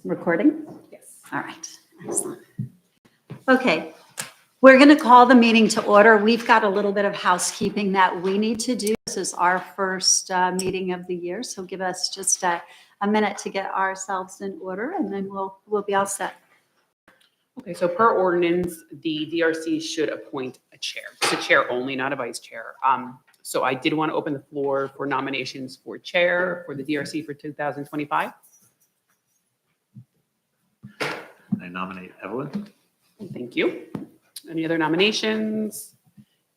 Recording? Yes. All right, excellent. Okay, we're going to call the meeting to order. We've got a little bit of housekeeping that we need to do. This is our first meeting of the year, so give us just a minute to get ourselves in order, and then we'll be all set. Okay, so per ordinance, the DRC should appoint a chair. It's a chair only, not a vice chair. So I did want to open the floor for nominations for chair for the DRC for 2025. I nominate Evelyn. Thank you. Any other nominations?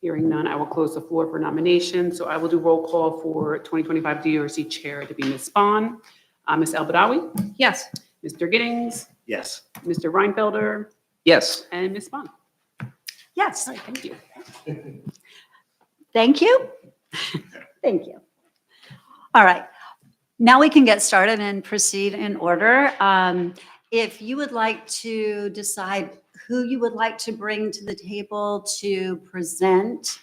Hearing none, I will close the floor for nominations. So I will do roll call for 2025 DRC chair to be Ms. Spahn, Ms. El-Badawi, Yes. Mr. Giddings, Yes. Mr. Reinfelder, Yes. and Ms. Spahn. Yes, All right, thank you. thank you. Thank you. All right, now we can get started and proceed in order. If you would like to decide who you would like to bring to the table to present,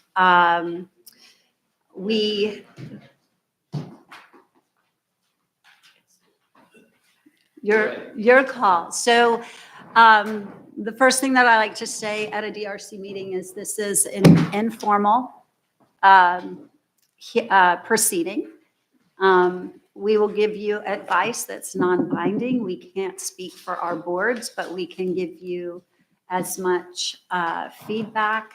your call. So the first thing that I like to say at a DRC meeting is this is an informal proceeding. We will give you advice that's non-binding. We can't speak for our boards, but we can give you as much feedback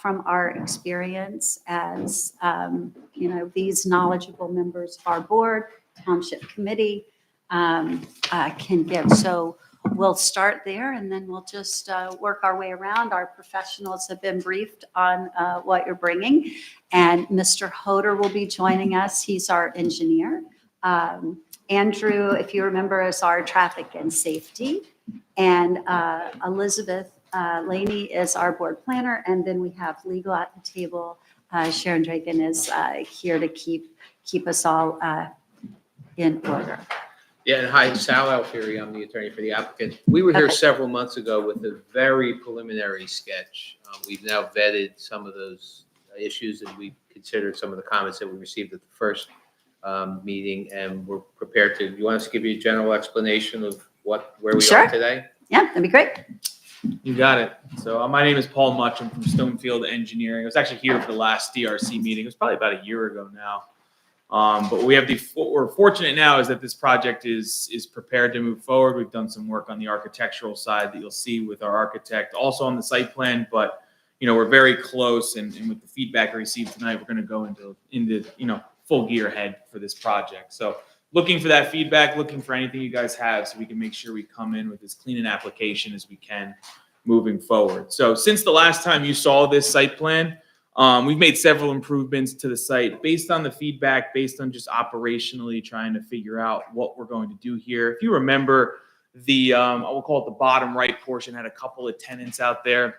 from our experience as these knowledgeable members of our board, township committee can give. So we'll start there and then we'll just work our way around. Our professionals have been briefed on what you're bringing, and Mr. Hoder will be joining us. He's our engineer. Andrew, if you remember, is our traffic and safety, and Elizabeth Laney is our board planner, and then we have legal at the table. Sharon Draken is here to keep us all in order. Yeah, and hi, Sal Alfieri, I'm the attorney for the applicant. We were here Okay. several months ago with a very preliminary sketch. We've now vetted some of those issues, and we considered some of the comments that we received at the first meeting, and we're prepared to. You want us to give you a general explanation of where we Sure. are today? Yeah, that'd be great. You got it. So my name is Paul Much. I'm from Stonefield Engineering. I was actually here for the last DRC meeting. It was probably about a year ago now. But we have what we're fortunate now is that this project is prepared to move forward. We've done some work on the architectural side that you'll see with our architect, also on the site plan. But we're very close, and with the feedback we received tonight, we're going to go into full gear ahead for this project. So looking for that feedback, looking for anything you guys have, so we can make sure we come in with as clean an application as we can moving forward. So since the last time you saw this site plan, we've made several improvements to the site based on the feedback, based on just operationally trying to figure out what we're going to do here. If you remember, I will call it the bottom right portion had a couple of tenants out there.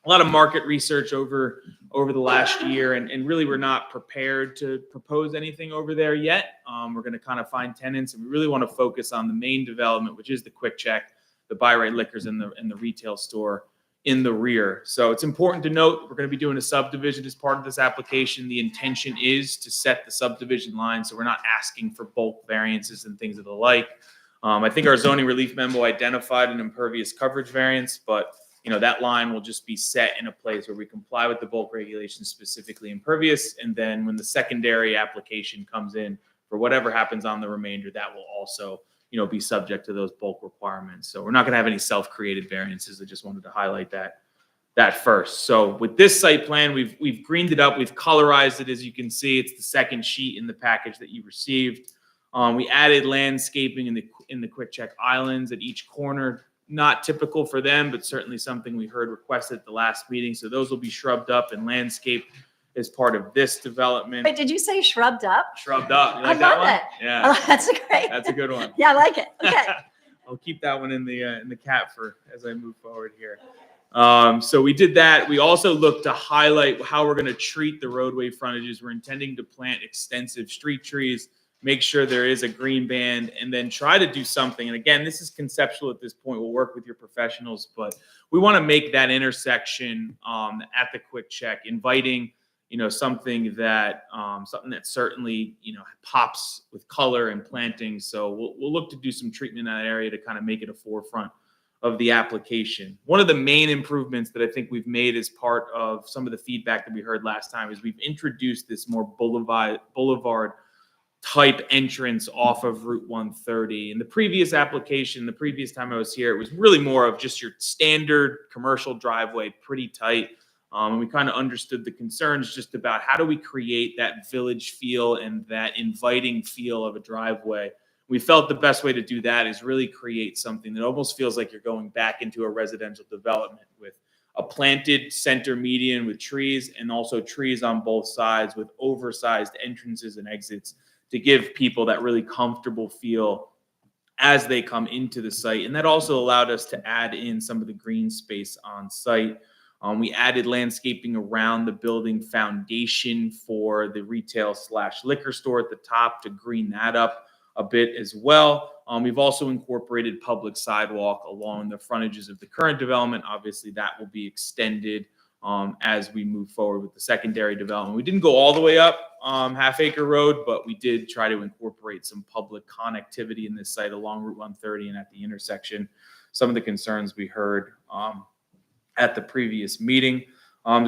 A lot of market research over the last year, and really we're not prepared to propose anything over there yet. We're going to kind of find tenants, and we really want to focus on the main development, which is the Quick Check, the Buy Right Liquors, and the retail store in the rear. So it's important to note we're going to be doing a subdivision as part of this application. The intention is to set the subdivision line, so we're not asking for bulk variances and things of the like. I think our zoning relief memo identified an impervious coverage variance, but that line will just be set in a place where we comply with the bulk regulations, specifically impervious. And then when the secondary application comes in for whatever happens on the remainder, that will also be subject to those bulk requirements. So we're not going to have any self-created variances. I just wanted to highlight that first. So with this site plan, we've greened it up. We've colorized it. As you can see, it's the second sheet in the package that you received. We added landscaping in the Quick Check islands at each corner. Not typical for them, but certainly something we heard requested at the last meeting. So those will be shrubbed up and landscaped as part of this development. Wait, did you say shrubbed up? Shrubbed up. You like I that love one? it. Yeah. Oh, that's great. That's a good one. Yeah, I like it. Okay. I'll keep that one in the cap for as I move forward here. So we did that. We also looked to highlight how we're going to treat the roadway frontages. We're intending to plant extensive street trees, make sure there is a green band, and then try to do something. And again, this is conceptual at this point. We'll work with your professionals, but we want to make that intersection at the Quick Check inviting, something that certainly, pops with color and planting. So we'll look to do some treatment in that area to kind of make it a forefront of the application. One of the main improvements that I think we've made as part of some of the feedback that we heard last time is we've introduced this more boulevard type entrance off of Route 130. In the previous application, the previous time I was here, it was really more of just your standard commercial driveway, pretty tight. And we kind of understood the concerns just about how do we create that village feel and that inviting feel of a driveway. We felt the best way to do that is really create something that almost feels like you're going back into a residential development with a planted center median with trees, and also trees on both sides with oversized entrances and exits to give people that really comfortable feel as they come into the site. And that also allowed us to add in some of the green space on site. We added landscaping around the building foundation for the retail/liquor store at the top to green that up a bit as well. We've also incorporated public sidewalk along the frontages of the current development. Obviously, that will be extended as we move forward with the secondary development. We didn't go all the way up Half Acre Road, but we did try to incorporate some public connectivity in this site along Route 130 and at the intersection. Some of the concerns we heard at the previous meeting.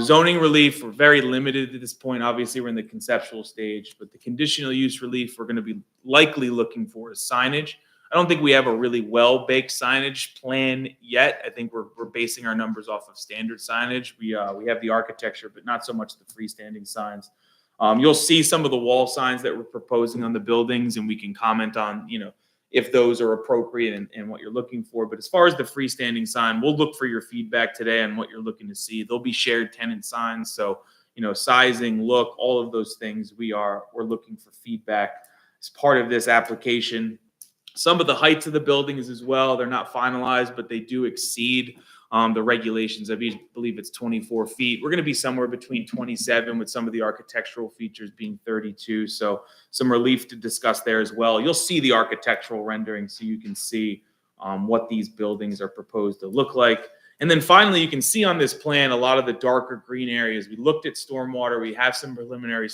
Zoning relief, we're very limited at this point. Obviously, we're in the conceptual stage, but the conditional use relief we're going to be likely looking for is signage. I don't think we have a really well-baked signage plan yet. I think we're basing our numbers off of standard signage. We have the architecture, but not so much the freestanding signs. You'll see some of the wall signs that we're proposing on the buildings, and we can comment on, if those are appropriate and what you're looking for. But as far as the freestanding sign, we'll look for your feedback today on what you're looking to see. There'll be shared tenant signs. So, sizing, look, all of those things, we're looking for feedback as part of this application. Some of the heights of the buildings as well, they're not finalized, but they do exceed the regulations. I believe it's 24 feet. We're going to be somewhere between 27 with some of the architectural features being 32. So some relief to discuss there as well. You'll see the architectural rendering so you can see what these buildings are proposed to look like. And then finally, you can see on this plan a lot of the darker green areas. We looked at stormwater. We have some preliminary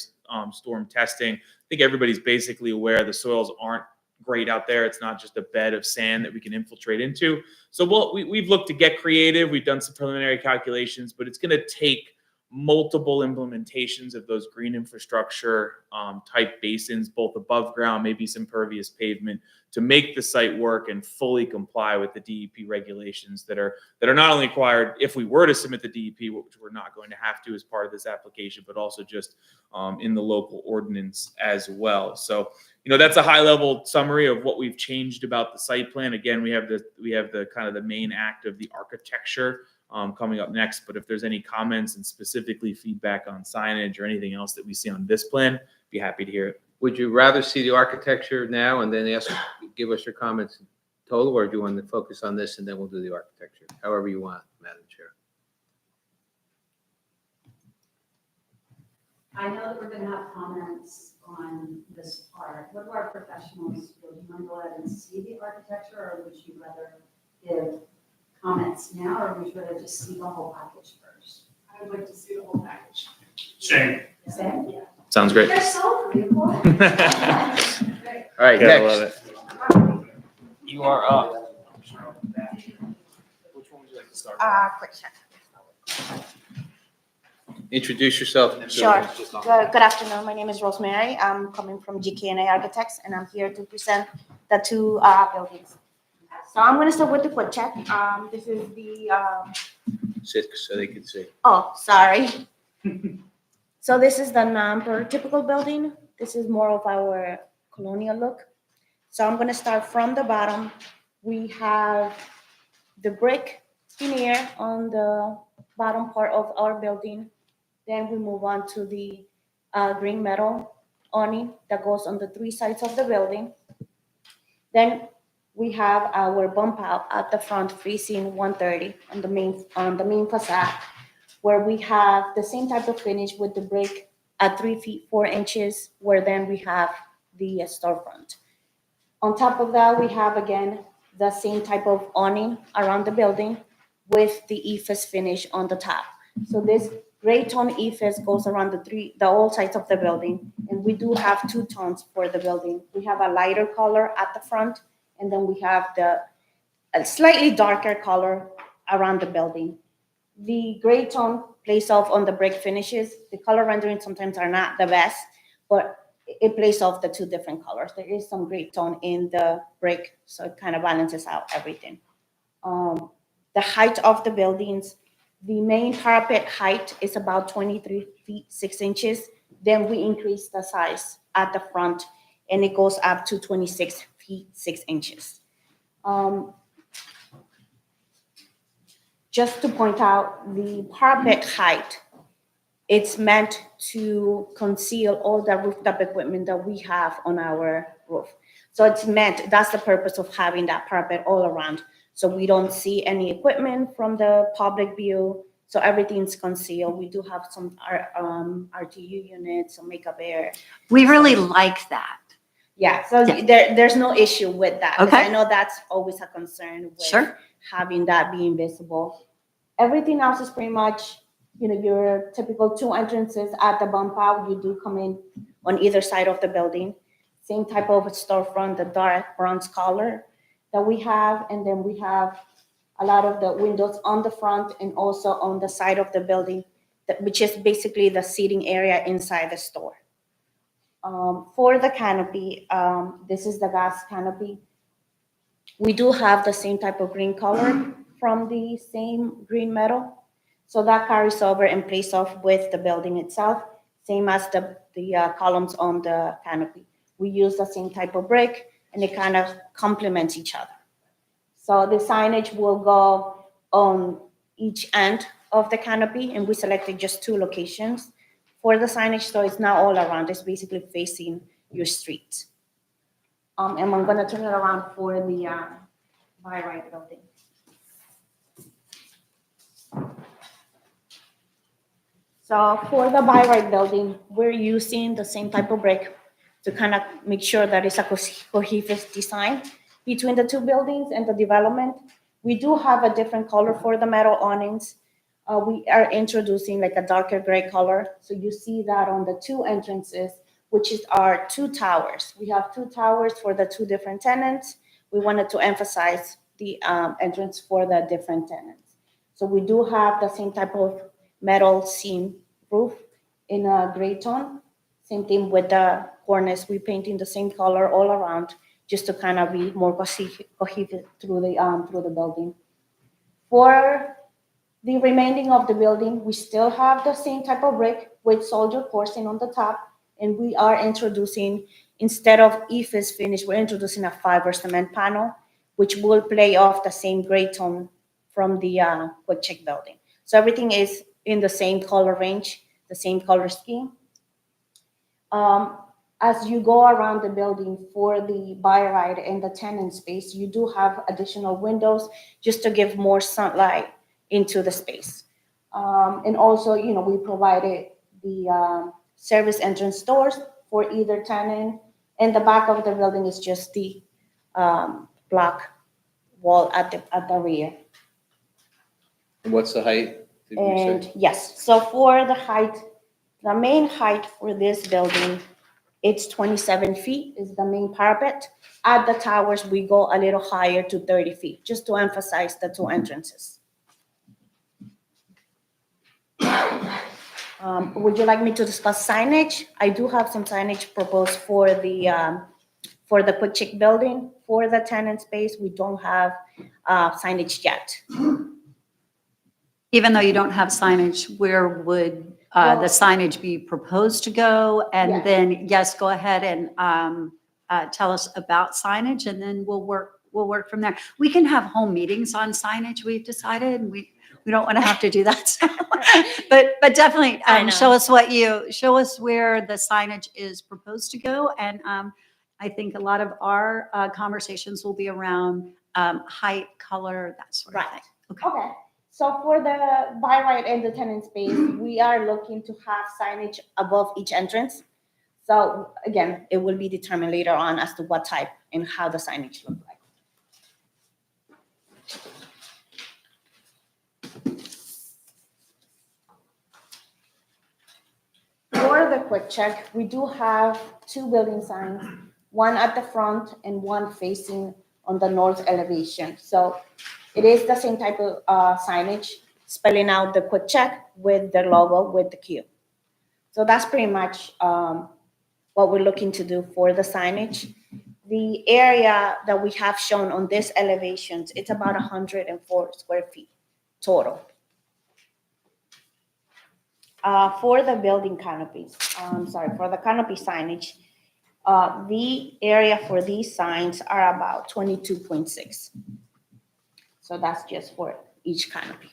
storm testing. I think everybody's basically aware the soils aren't great out there. It's not just a bed of sand that we can infiltrate into. So we've looked to get creative. We've done some preliminary calculations, but it's going to take multiple implementations of those green infrastructure type basins, both above ground, maybe some pervious pavement, to make the site work and fully comply with the DEP regulations that are not only required if we were to submit the DEP, which we're not going to have to as part of this application, but also just in the local ordinance as well. So, that's a high level summary of what we've changed about the site plan. Again, we have the kind of the main act of the architecture coming up next. But if there's any comments and specifically feedback on signage or anything else that we see on this plan, be happy to hear it. Would you rather see the architecture now and then give us your comments in total, or do you want to focus on this and then we'll do the architecture? However you want, Madam Chair. I know that we're going to have comments on this part. What do our professionals feel? Do you want to go ahead and see the architecture, or would you rather give comments now, or would you rather just see the whole package first? I would like to see the whole package. Same. Same? Yeah. Sounds great. You're so agreeable. All right, next. You are up. Which one would you like to start? Quick check. Introduce yourself. Sure. Good afternoon. My name is Rosemary. I'm coming from GK&A Architects, and I'm here to present the two buildings. So I'm going to start with the quick check. This is the. Sit so they can see. Oh, sorry. So this is the non-prototypical building. This is more of our colonial look. So I'm going to start from the bottom. We have the brick veneer on the bottom part of our building. Then we move on to the green metal awning that goes on the three sides of the building. Then we have our bump out at the front facing 130 on the main facade, where we have the same type of finish with the brick at 3 feet 4 inches, where then we have the storefront. On top of that, we have again the same type of awning around the building with the EIFS finish on the top. So this Gray tone ephes goes around the all sides of the building, and we do have two tones for the building. We have a lighter color at the front, and then we have a slightly darker color around the building. The gray tone plays off on the brick finishes. The color renderings sometimes are not the best, but it plays off the two different colors. There is some gray tone in the brick, so it kind of balances out everything. The height of the buildings, the main parapet height is about 23 feet 6 inches. Then we increase the size at the front, and it goes up to 26 feet 6 inches. Just to point out, the parapet height, it's meant to conceal all the rooftop equipment that we have on our roof. So it's meant, that's the purpose of having that parapet all around. So we don't see any equipment from the public view. So everything's concealed. We do have some RTU units, some makeup air. We really like that. Yeah, so Yeah. there's no issue with that. 'Cause Okay. I know that's always a concern with Sure. having that being visible. Everything else is pretty much, your typical two entrances at the bump out. You do come in on either side of the building. Same type of storefront, the dark bronze color that we have. And then we have a lot of the windows on the front and also on the side of the building, which is basically the seating area inside the store. For the canopy, this is the gas canopy. We do have the same type of green color from the same green metal. So that carries over and plays off with the building itself, same as the columns on the canopy. We use the same type of brick, and it kind of complements each other. So the signage will go on each end of the canopy, and we selected just two locations for the signage, so it's not all around. It's basically facing your street. And I'm gonna turn it around for the by right building. So for the by right building, we're using the same type of brick to kind of make sure that it's a cohesive design between the two buildings and the development. We do have a different color for the metal awnings. We are introducing like a darker gray color. So you see that on the two entrances, which is our two towers. We have two towers for the two different tenants. We wanted to emphasize the entrance for the different tenants. So we do have the same type of metal seam roof in a gray tone. Same thing with the cornice. We painting the same color all around just to kind of be more cohesive through the building. For the remaining of the building, we still have the same type of brick with soldier coursing on the top, and we are introducing, instead of EIFS finish, we're introducing a fiber cement panel, which will play off the same gray tone from the Quick Check building. So everything is in the same color range, the same color scheme. As you go around the building for the buy ride and the tenant space, you do have additional windows just to give more sunlight into the space. And also, we provided the service entrance doors for either tenant, and the back of the building is just the block wall at the rear. And what's the height? Did we say? And yes, so for the height, the main height for this building, it's 27 feet is the main parapet. At the towers, we go a little higher to 30 feet, just to emphasize the two entrances. Would you like me to discuss signage? I do have some signage proposed for the Quick Check building. For the tenant space, we don't have signage yet. Even though you don't have signage, where would the signage be proposed to go? And Yeah. then, yes, go ahead and tell us about signage, and then we'll work from there. We can have home meetings on signage, we've decided. We don't want to have to do that. So. But definitely I know. show us where the signage is proposed to go. And I think a lot of our conversations will be around height, color, that sort of thing. Okay, so for the buy right and the tenant space, we are looking to have signage above each entrance. So again, it will be determined later on as to what type and how the signage look like. quick check, we do have 2 building signs, one at the front and one facing on the north elevation. So it is the same type of signage, spelling out the quick check with the logo with the Q. So that's pretty much what we're looking to do for the signage. The area that we have shown on this elevations, it's about 104 square feet total. For the building canopies, for the canopy signage, the area for these signs are about 22.6. So that's just for each canopy.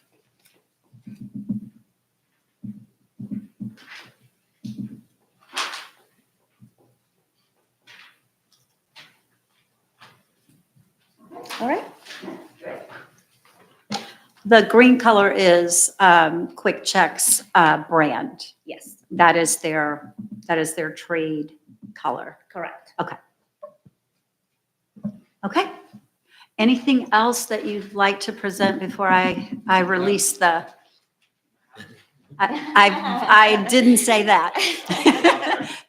All right. The green color is Quick Check's brand. Yes, That is their trade color. correct. Okay. Anything else that you'd like to present before I release the? I didn't say that.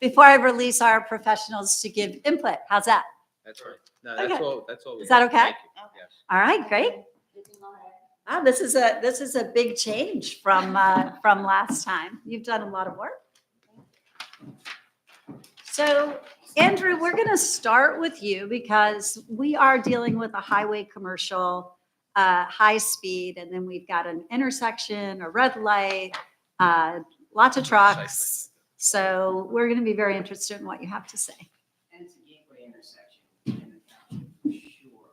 Before I release our professionals to give input. How's that? That's right. No, Okay. that's all. we Is that have. okay? Thank you. Yes. All right, great. Wow, this is a big change from last time. You've done a lot of work. So, Andrew, we're going to start with you because we are dealing with a highway commercial, high speed, and then we've got an intersection, a red light, lots of trucks. So we're going to be very interested in what you have to say. And it's a gateway intersection in the town, for sure.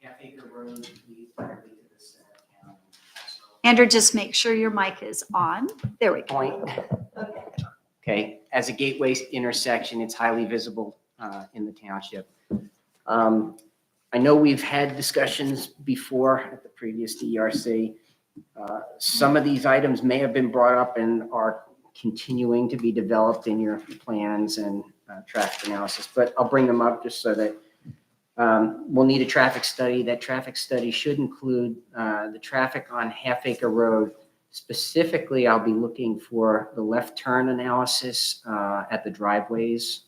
Half Acre Road leads directly to the center of town. Also, Andrew, just make sure your mic is on. There we go. Point. Okay, as a gateway intersection, it's highly visible in the township. I know we've had discussions before at the previous DRC. Some of these items may have been brought up and are continuing to be developed in your plans and traffic analysis, but I'll bring them up just so that we'll need a traffic study. That traffic study should include the traffic on Half Acre Road. Specifically, I'll be looking for the left turn analysis at the driveways.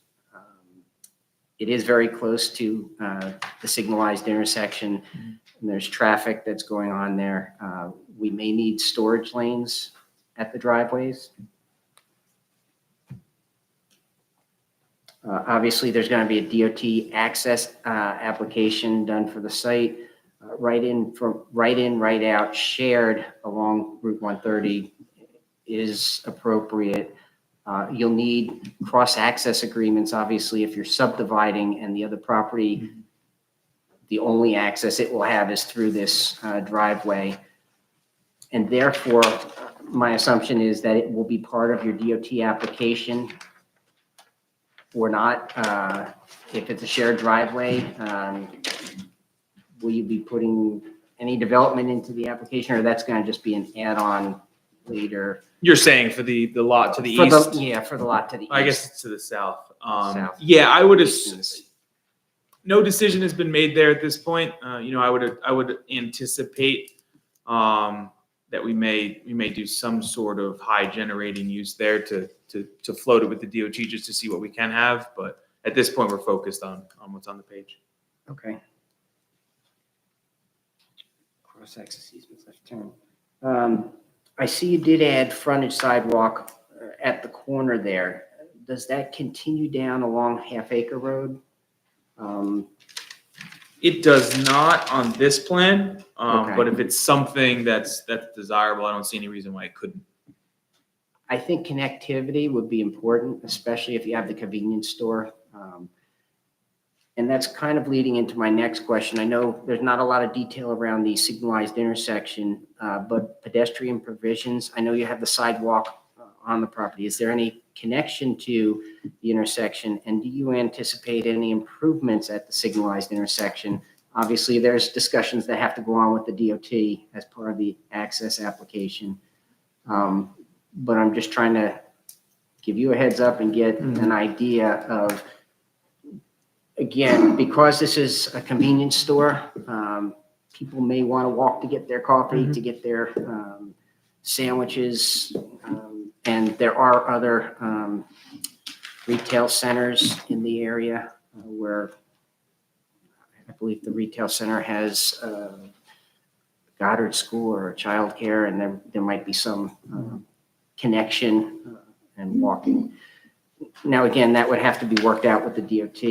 It is very close to the signalized intersection, and there's traffic that's going on there. We may need storage lanes at the driveways. Obviously, there's going to be a DOT access application done for the site. Right in, right out, shared along Route 130 is appropriate. You'll need cross-access agreements, obviously, if you're subdividing and the other property, the only access it will have is through this driveway. And therefore, my assumption is that it will be part of your DOT application or not. If it's a shared driveway, will you be putting any development into the application, or that's going to just be an add-on later? You're saying for the lot to the For east? Yeah, for the lot to the east. I guess it's to the south. South. Yeah, I would, East and the sea. no decision has been made there at this point. I would anticipate that we may do some sort of high generating use there to float it with the DOT just to see what we can have. But at this point, we're focused on what's on the page. Okay. Cross-access easements, left turn. I see you did add frontage sidewalk at the corner there. Does that continue down along Half Acre Road? It does not on this plan, Okay. but if it's something that's desirable, I don't see any reason why it couldn't. I think connectivity would be important, especially if you have the convenience store. And that's kind of leading into my next question. I know there's not a lot of detail around the signalized intersection, but pedestrian provisions, I know you have the sidewalk on the property. Is there any connection to the intersection? And do you anticipate any improvements at the signalized intersection? Obviously, there's discussions that have to go on with the DOT as part of the access application. But I'm just trying to give you a heads up and get an idea of, again, because this is a convenience store, people may want to walk to get their coffee, to get their sandwiches. And there are other retail centers in the area where I believe the retail center has Goddard School or childcare, and there might be some connection and walking. Now, again, that would have to be worked out with the DOT.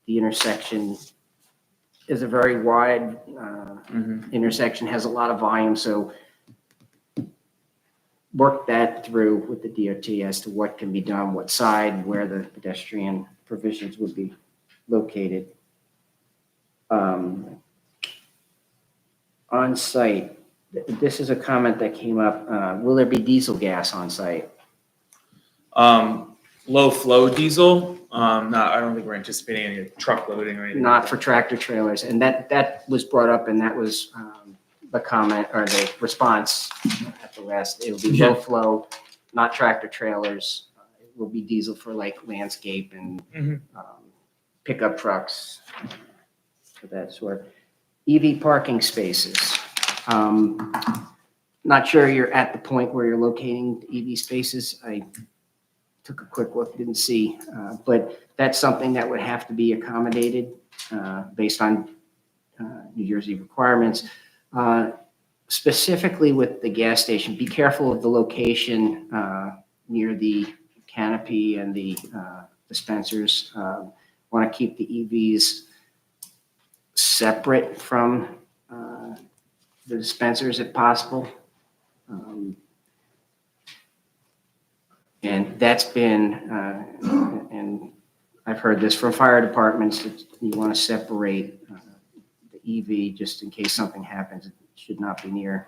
The intersection is a very wide intersection, has a lot of volume, so work that through with the DOT as to what can be done, what side, where the pedestrian provisions would be located. On site, this is a comment that came up. Will there be diesel gas on site? Low flow diesel, I don't think we're anticipating any truck loading or anything. Not for tractor trailers, and that was brought up, and that was the comment or the response at the last. It will be low flow, not tractor trailers. It will be diesel for like landscape and pickup trucks, for that sort. EV parking spaces. Not sure you're at the point where you're locating EV spaces. I took a quick look, didn't see, but that's something that would have to be accommodated based on New Jersey requirements. Specifically with the gas station, be careful of the location near the canopy and the dispensers. Want to keep the EVs separate from the dispensers if possible. And that's been, and I've heard this from fire departments, that you want to separate the EV just in case something happens. It should not be near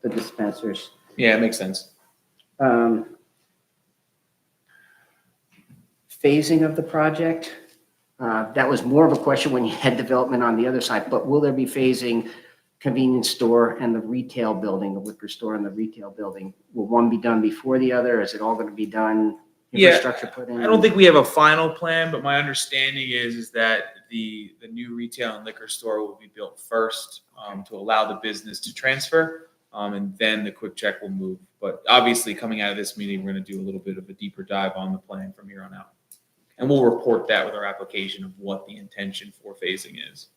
the dispensers. Yeah, it makes sense. Phasing of the project, that was more of a question when you had development on the other side, but will there be phasing convenience store and the retail building, the liquor store and the retail building? Will one be done before the other? Is it all going to be done, Yeah, infrastructure put in? I don't think we have a final plan, but my understanding is that the new retail and liquor store will be built first to allow the business to transfer, and then the quick check will move. But obviously, coming out of this meeting, we're going to do a little bit of a deeper dive on the plan from here on out. And we'll report that with our application of what the intention for phasing is.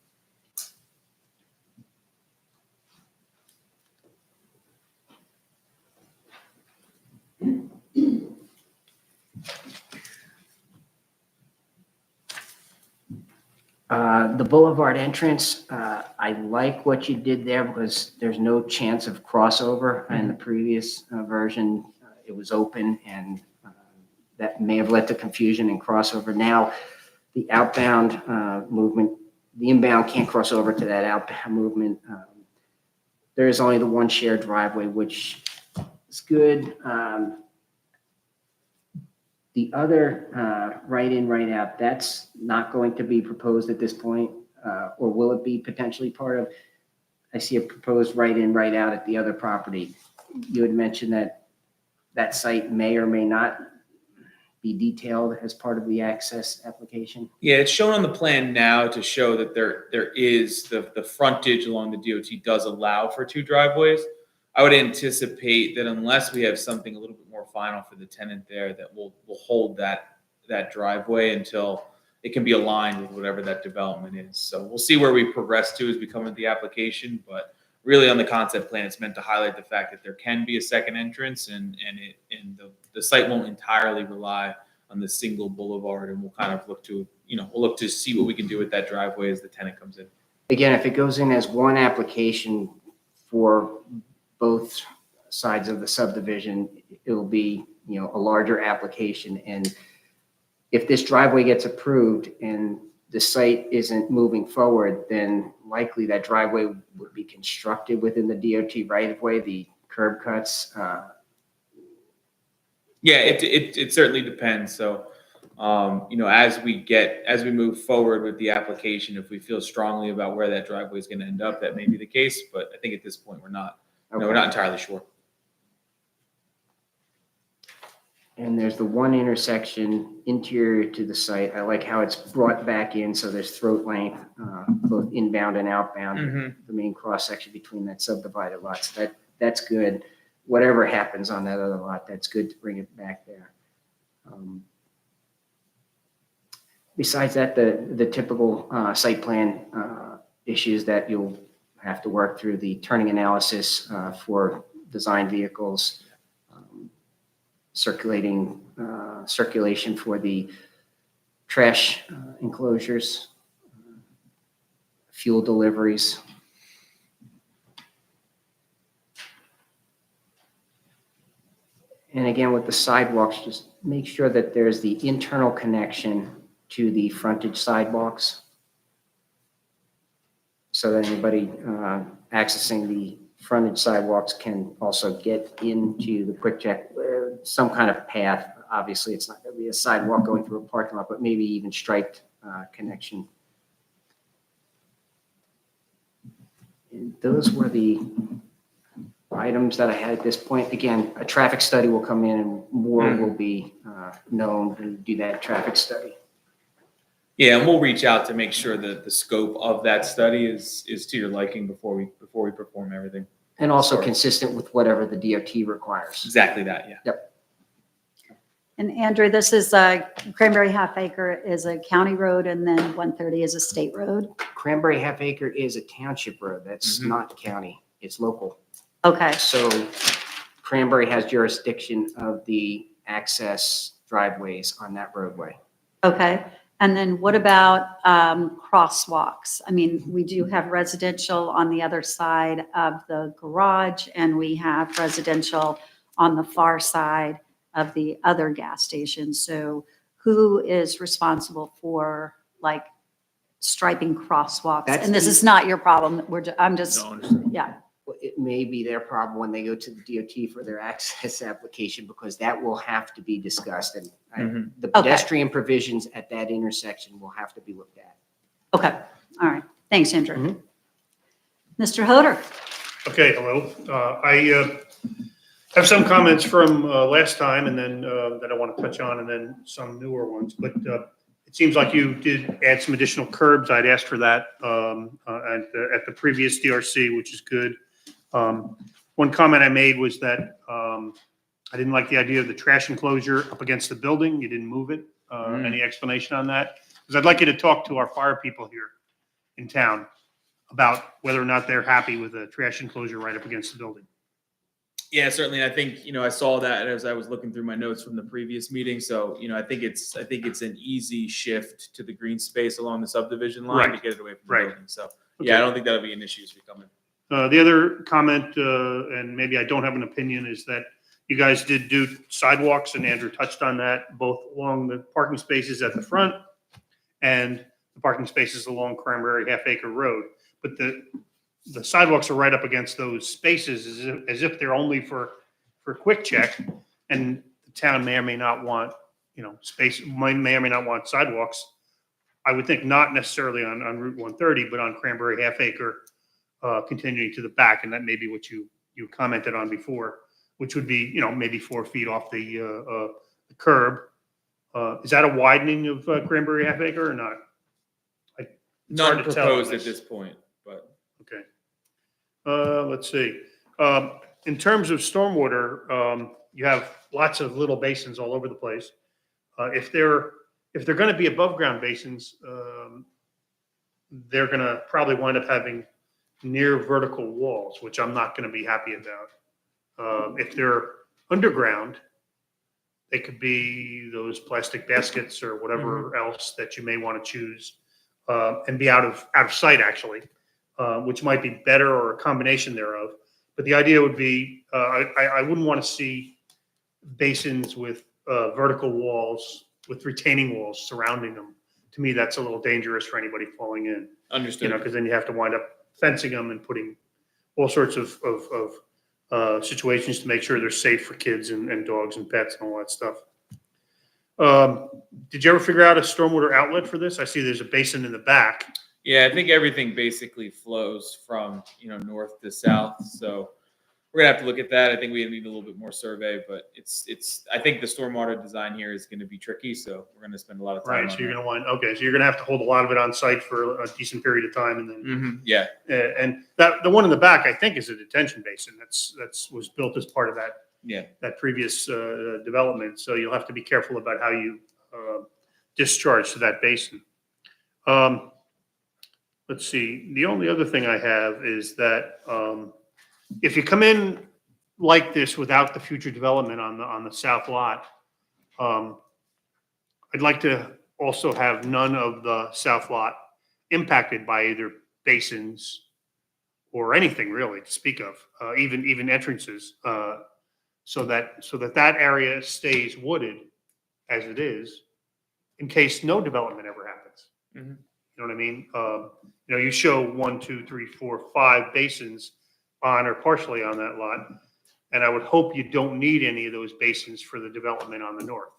The Boulevard entrance, I like what you did there because there's no chance of crossover. In the previous version, it was open, and that may have led to confusion and crossover. Now, the outbound movement, the inbound can't cross over to that outbound movement. There is only the one shared driveway, which is good. The other right in, right out, that's not going to be proposed at this point, or will it be potentially part of? I see a proposed right in, right out at the other property. You had mentioned that that site may or may not be detailed as part of the access application. Yeah, it's shown on the plan now to show that there is the frontage along the DOT does allow for two driveways. I would anticipate that unless we have something a little bit more final for the tenant there, that we'll hold that driveway until it can be aligned with whatever that development is. So we'll see where we progress to as we come with the application, but really on the concept plan, it's meant to highlight the fact that there can be a second entrance, and the site won't entirely rely on the single boulevard, and we'll kind of look to see what we can do with that driveway as the tenant comes in. Again, if it goes in as one application for both sides of the subdivision, it will be, a larger application. And if this driveway gets approved and the site isn't moving forward, then likely that driveway would be constructed within the DOT right-of-way, the curb cuts. Yeah, it certainly depends. So, as we move forward with the application, if we feel strongly about where that driveway is going to end up, that may be the case. But I think at this point, we're not entirely sure. And there's the one intersection interior to the site. I like how it's brought back in, so there's throat length, both inbound and outbound, the main cross section between that subdivided lots. That's good. whatever happens on that other lot, that's good to bring it back there. Besides that, the typical site plan issues that you'll have to work through, the turning analysis for design vehicles, circulation for the trash enclosures, fuel deliveries. And again, with the sidewalks, just make sure that there's the internal connection to the frontage sidewalks, so that anybody accessing the frontage sidewalks can also get into the quick check, some kind of path. Obviously, it's not going to be a sidewalk going through a parking lot, but maybe even striped connection. And those were the items that I had at this point. Again, a traffic study will come in and more will be known when we do that traffic study. Yeah, and we'll reach out to make sure that the scope of that study is to your liking before we perform everything. And also Sorry. consistent with whatever the DOT requires. Exactly that, yeah. And Andrew, this is Cranberry Half Acre is a county road, and then 130 is a state road. Cranberry Half Acre is a township road. That's Mhm. not county. It's local. Okay, So Cranberry has jurisdiction of the access driveways on that roadway. okay. And then what about crosswalks? I mean, we do have residential on the other side of the garage, and we have residential on the far side of the other gas station. So who is responsible for like striping crosswalks? That's And this the- is not your problem. I'm just, No, understood. yeah, Well, it may be their problem when they go to the DOT for their access application, because that will have to be discussed. And Mhm. the Okay. pedestrian provisions at that intersection will have to be looked at. okay, all right. Thanks, Andrew. Mhm. Mr. Hoder? Okay, hello. I have some comments from last time and then that I want to touch on, and then some newer ones. But it seems like you did add some additional curbs. I'd asked for that at the previous DRC, which is good. One comment I made was that I didn't like the idea of the trash enclosure up against the building. You didn't move it. Any explanation on that? Because I'd like you to talk to our fire people here in town about whether or not they're happy with a trash enclosure right up against the building. Yeah, certainly. I think, I saw that as I was looking through my notes from the previous meeting. So, I think it's an easy shift to the green space along the subdivision line to Right. get it away from the Right. building. So, yeah, I don't think that'll be an issue as we come in. The other comment, and maybe I don't have an opinion, is that you guys did do sidewalks, and Andrew touched on that, both along the parking spaces at the front and the parking spaces along Cranberry Half Acre Road. But the sidewalks are right up against those spaces as if they're only for quick check, and the town may or may not want, space, may or may not want sidewalks. I would think not necessarily on Route 130, but on Cranberry Half Acre, continuing to the back, and that may be what you commented on before, which would be, maybe 4 feet off the curb. Is that a widening of Cranberry Half Acre or not? None hard to tell. proposed at this point, but Okay. Let's see. In terms of stormwater, you have lots of little basins all over the place. If they're going to be above ground basins, they're going to probably wind up having near vertical walls, which I'm not going to be happy about. If they're underground, they could be those plastic baskets or whatever else that you may want to choose, and be out of sight actually, which might be better, or a combination thereof. But the idea would be, I wouldn't want to see basins with vertical walls with retaining walls surrounding them. To me, that's a little dangerous for anybody falling in. understood. Because then you have to wind up fencing them and putting all sorts of situations to make sure they're safe for kids and dogs and pets and all that stuff. Did you ever figure out a stormwater outlet for this? I see there's a basin in the back. Yeah, I think everything basically flows from, north to south. So we're gonna have to look at that. I think we need a little bit more survey, but I think the stormwater design here is gonna be tricky, so we're gonna spend a lot of time Right, on so you're that. gonna want, okay, so you're gonna have to hold a lot of it on site for a decent period of time and then, Yeah, and that, the one in the back, I think, is a detention basin. Was built as part of yeah. that previous, development. So you'll have to be careful about how you, discharge to that basin. Let's see, the only other thing I have is that, if you come in like this without the future development on the south lot, I'd like to also have none of the south lot impacted by either basins or anything really to speak of, even entrances, so that area stays wooded as it is in case no development ever happens. Mhm. You know what I mean? You show 1, 2, 3, 4, 5 basins on or partially on that lot. And I would hope you don't need any of those basins for the development on the north.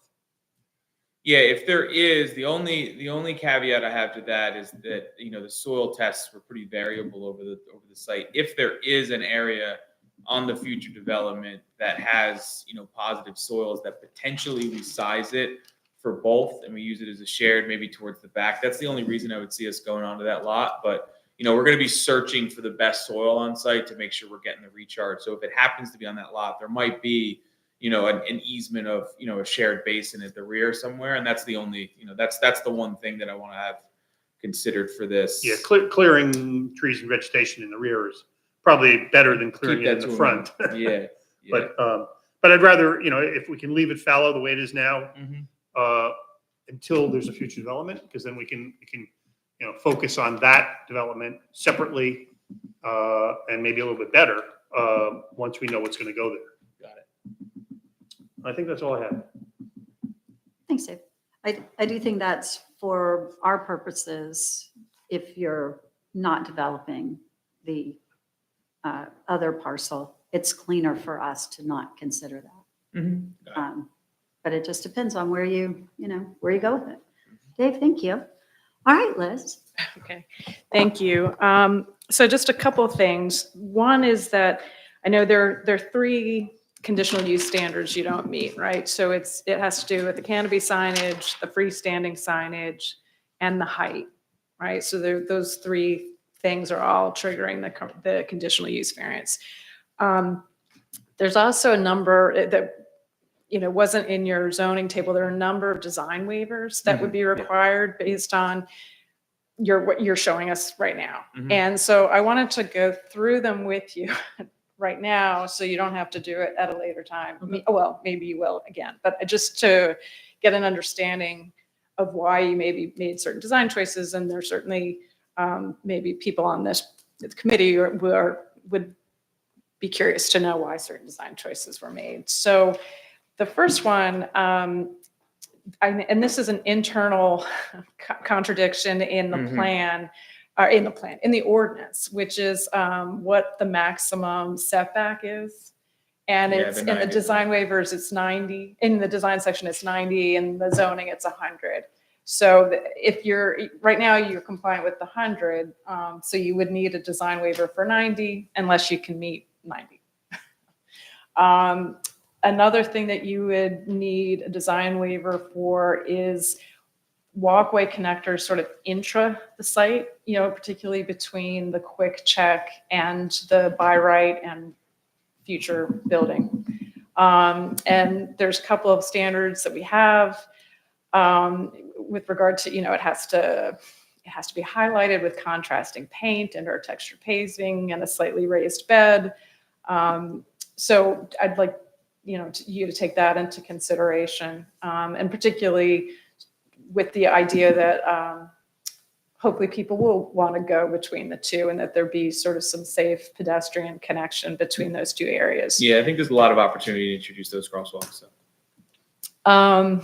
Yeah, if there is, the only caveat I have to that is that, the soil tests were pretty variable over the site. If there is an area on the future development that has, positive soils, that potentially we size it for both and we use it as a shared, maybe towards the back. That's the only reason I would see us going onto that lot. But, we're going to be searching for the best soil on site to make sure we're getting the recharge. So if it happens to be on that lot, there might be, an easement of, a shared basin at the rear somewhere. And that's the only, that's the one thing that I want to have considered for this. Yeah, clearing trees and vegetation in the rear is probably better than clearing Keep it in that the to a front. Yeah. Yeah. But I'd rather, if we can leave it fallow the way it is now, Mhm. until there's a future development, because then we can focus on that development separately, and maybe a little bit better, once we know what's going to go there. Got it. I think that's all I have. Thanks, Dave. I do think that's for our purposes, if you're not developing the other parcel, it's cleaner for us to not consider that. Mhm. Got it. But it just depends on where you go with it. Dave, thank you. All right, Liz. Okay, thank you. So just a couple of things. One is that I know there are 3 conditional use standards you don't meet, right? So it has to do with the canopy signage, the freestanding signage, and the height, right? So those 3 things are all triggering the conditional use variance. There's also a number that wasn't in your zoning table. There are a number of design waivers that would be required based on what you're showing us right now. Mhm. And so I wanted to go through them with you right now, so you don't have to do it at a later time. Well, maybe you will again, but just to get an understanding of why you maybe made certain design choices. And there's certainly maybe people on this committee would be curious to know why certain design choices were made. So the first one, and this is an internal contradiction in the Mhm. plan, or in the ordinance, which is what the maximum setback is. And Yeah, it's the in the 90. design waivers, it's 90. In the design section, it's 90. In the zoning, it's 100. So if right now you're compliant with the 100, so you would need a design waiver for 90 unless you can meet 90. Another thing that you would need a design waiver for is walkway connectors sort of intra the site, particularly between the Quick Check and the by right and future building. And there's a couple of standards that we have with regard to, it has to be highlighted with contrasting paint and or textured paving and a slightly raised bed. So I'd like, you to take that into consideration, and particularly with the idea that hopefully people will want to go between the two and that there be sort of some safe pedestrian connection between those 2 areas. Yeah, I think there's a lot of opportunity to introduce those crosswalks. So.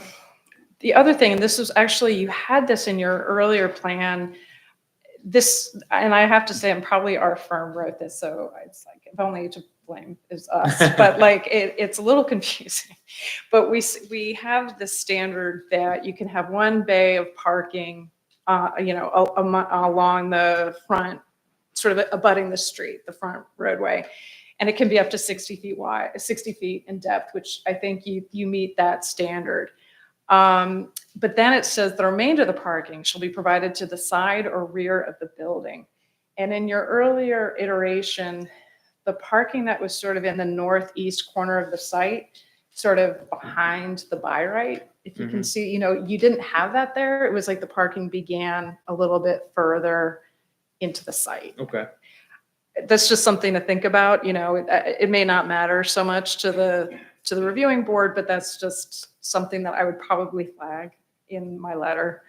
The other thing, and this was actually, you had this in your earlier plan, and I have to say, probably our firm wrote this, so it's like, if only to blame is us, but like, it's a little confusing. But we have the standard that you can have 1 bay of parking, along the front, sort of abutting the street, the front roadway. And it can be up to 60 feet wide, 60 feet in depth, which I think you meet that standard. But then it says the remainder of the parking shall be provided to the side or rear of the building. And in your earlier iteration, the parking that was sort of in the northeast corner of the site, sort of behind the by right, if you can see, you didn't have that there. It was like the parking began a little bit further into the site. Okay. That's just something to think about. It may not matter so much to the reviewing board, but that's just something that I would probably flag in my letter.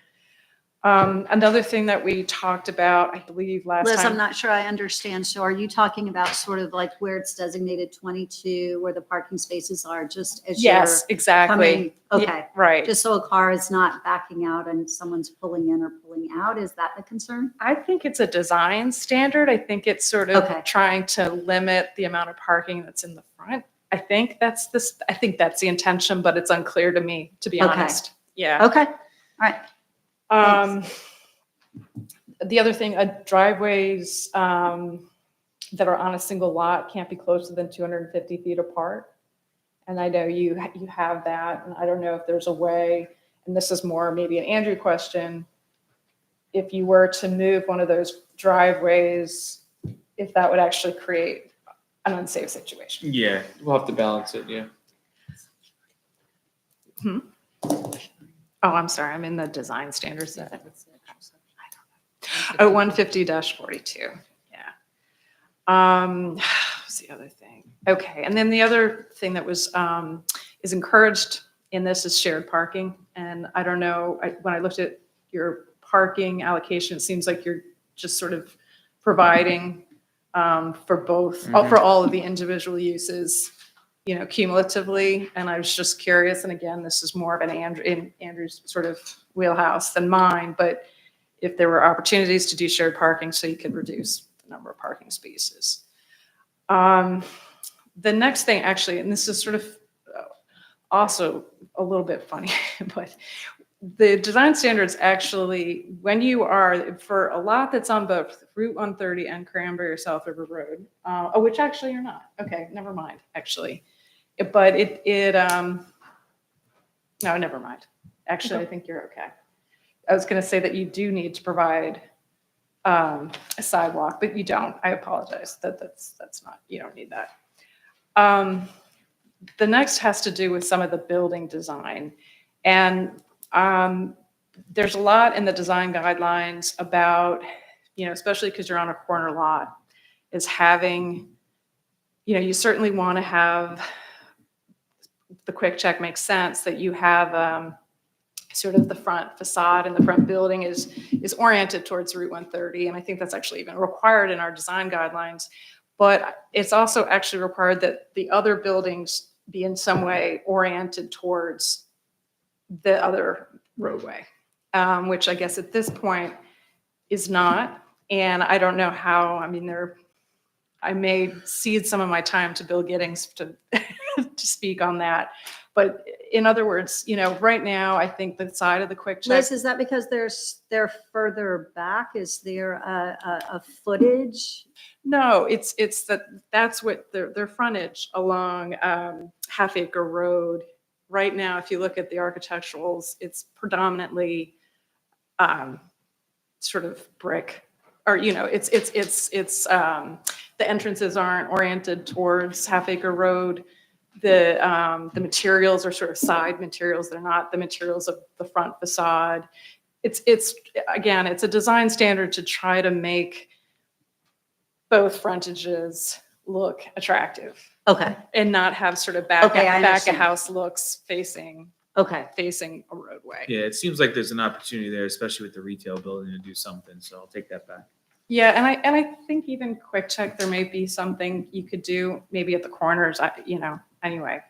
Another thing that we talked about, I believe last Liz, I'm time. not sure I understand. So are you talking about sort of like where it's designated 22, where the parking spaces are, just as you're Yes, exactly. coming? Yeah, Okay, right. just so a car is not backing out and someone's pulling in or pulling out, is that the concern? I think it's a design standard. I think it's sort of Okay. trying to limit the amount of parking that's in the front. I think that's the intention, but it's unclear to me, to be Okay. honest. Yeah. Okay, all right. The other thing, driveways that are on a single lot can't be closer than 250 feet apart. And I know you have that, and I don't know if there's a way, and this is more maybe an Andrew question, if you were to move one of those driveways, if that would actually create an unsafe situation. Yeah, we'll have to balance it. Yeah. Oh, I'm sorry, I'm in the design standards. Oh, 150-42, yeah. What's the other thing? Okay, and then the other thing that was, is encouraged in this is shared parking. And I don't know, when I looked at your parking allocation, it seems like you're just sort of providing for both, for all of the individual uses, cumulatively. And I was just curious, and again, this is more of in Andrew's sort of wheelhouse than mine, but if there were opportunities to do shared parking so you could reduce the number of parking spaces. The next thing actually, and this is sort of also a little bit funny, but the design standards actually, when you are, for a lot that's on both Route 130 and Cranberry or South River Road, which actually you're not. Okay, never mind, actually. But no, never mind. Actually, I think you're okay. I was going to say that you do need to provide a sidewalk, but you don't. I apologize. That's not, you don't need that. The next has to do with some of the building design. And there's a lot in the design guidelines about, especially because you're on a corner lot, is having, you certainly want to have, the quick check makes sense that you have sort of the front facade and the front building is oriented towards Route 130. And I think that's actually even required in our design guidelines. But it's also actually required that the other buildings be in some way oriented towards the other roadway, which I guess at this point is not. And I don't know how, I may cede some of my time to Bill Giddings to speak on that. But in other words, right now, I think the side of the quick check. Liz, is that because they're further back? Is there a footage? No, it's that's what their frontage along Half Acre Road. Right now, if you look at the architecturals, it's predominantly sort of brick, or it's the entrances aren't oriented towards Half Acre Road. The materials are sort of side materials. They're not the materials of the front facade. It's again, it's a design standard to try to make both frontages look attractive Okay, and not have sort of back Okay, I of understand. house looks facing okay. a roadway. Yeah, it seems like there's an opportunity there, especially with the retail building, to do something. So I'll take that back. Yeah, and I think even quick check, there may be something you could do maybe at the corners, anyway.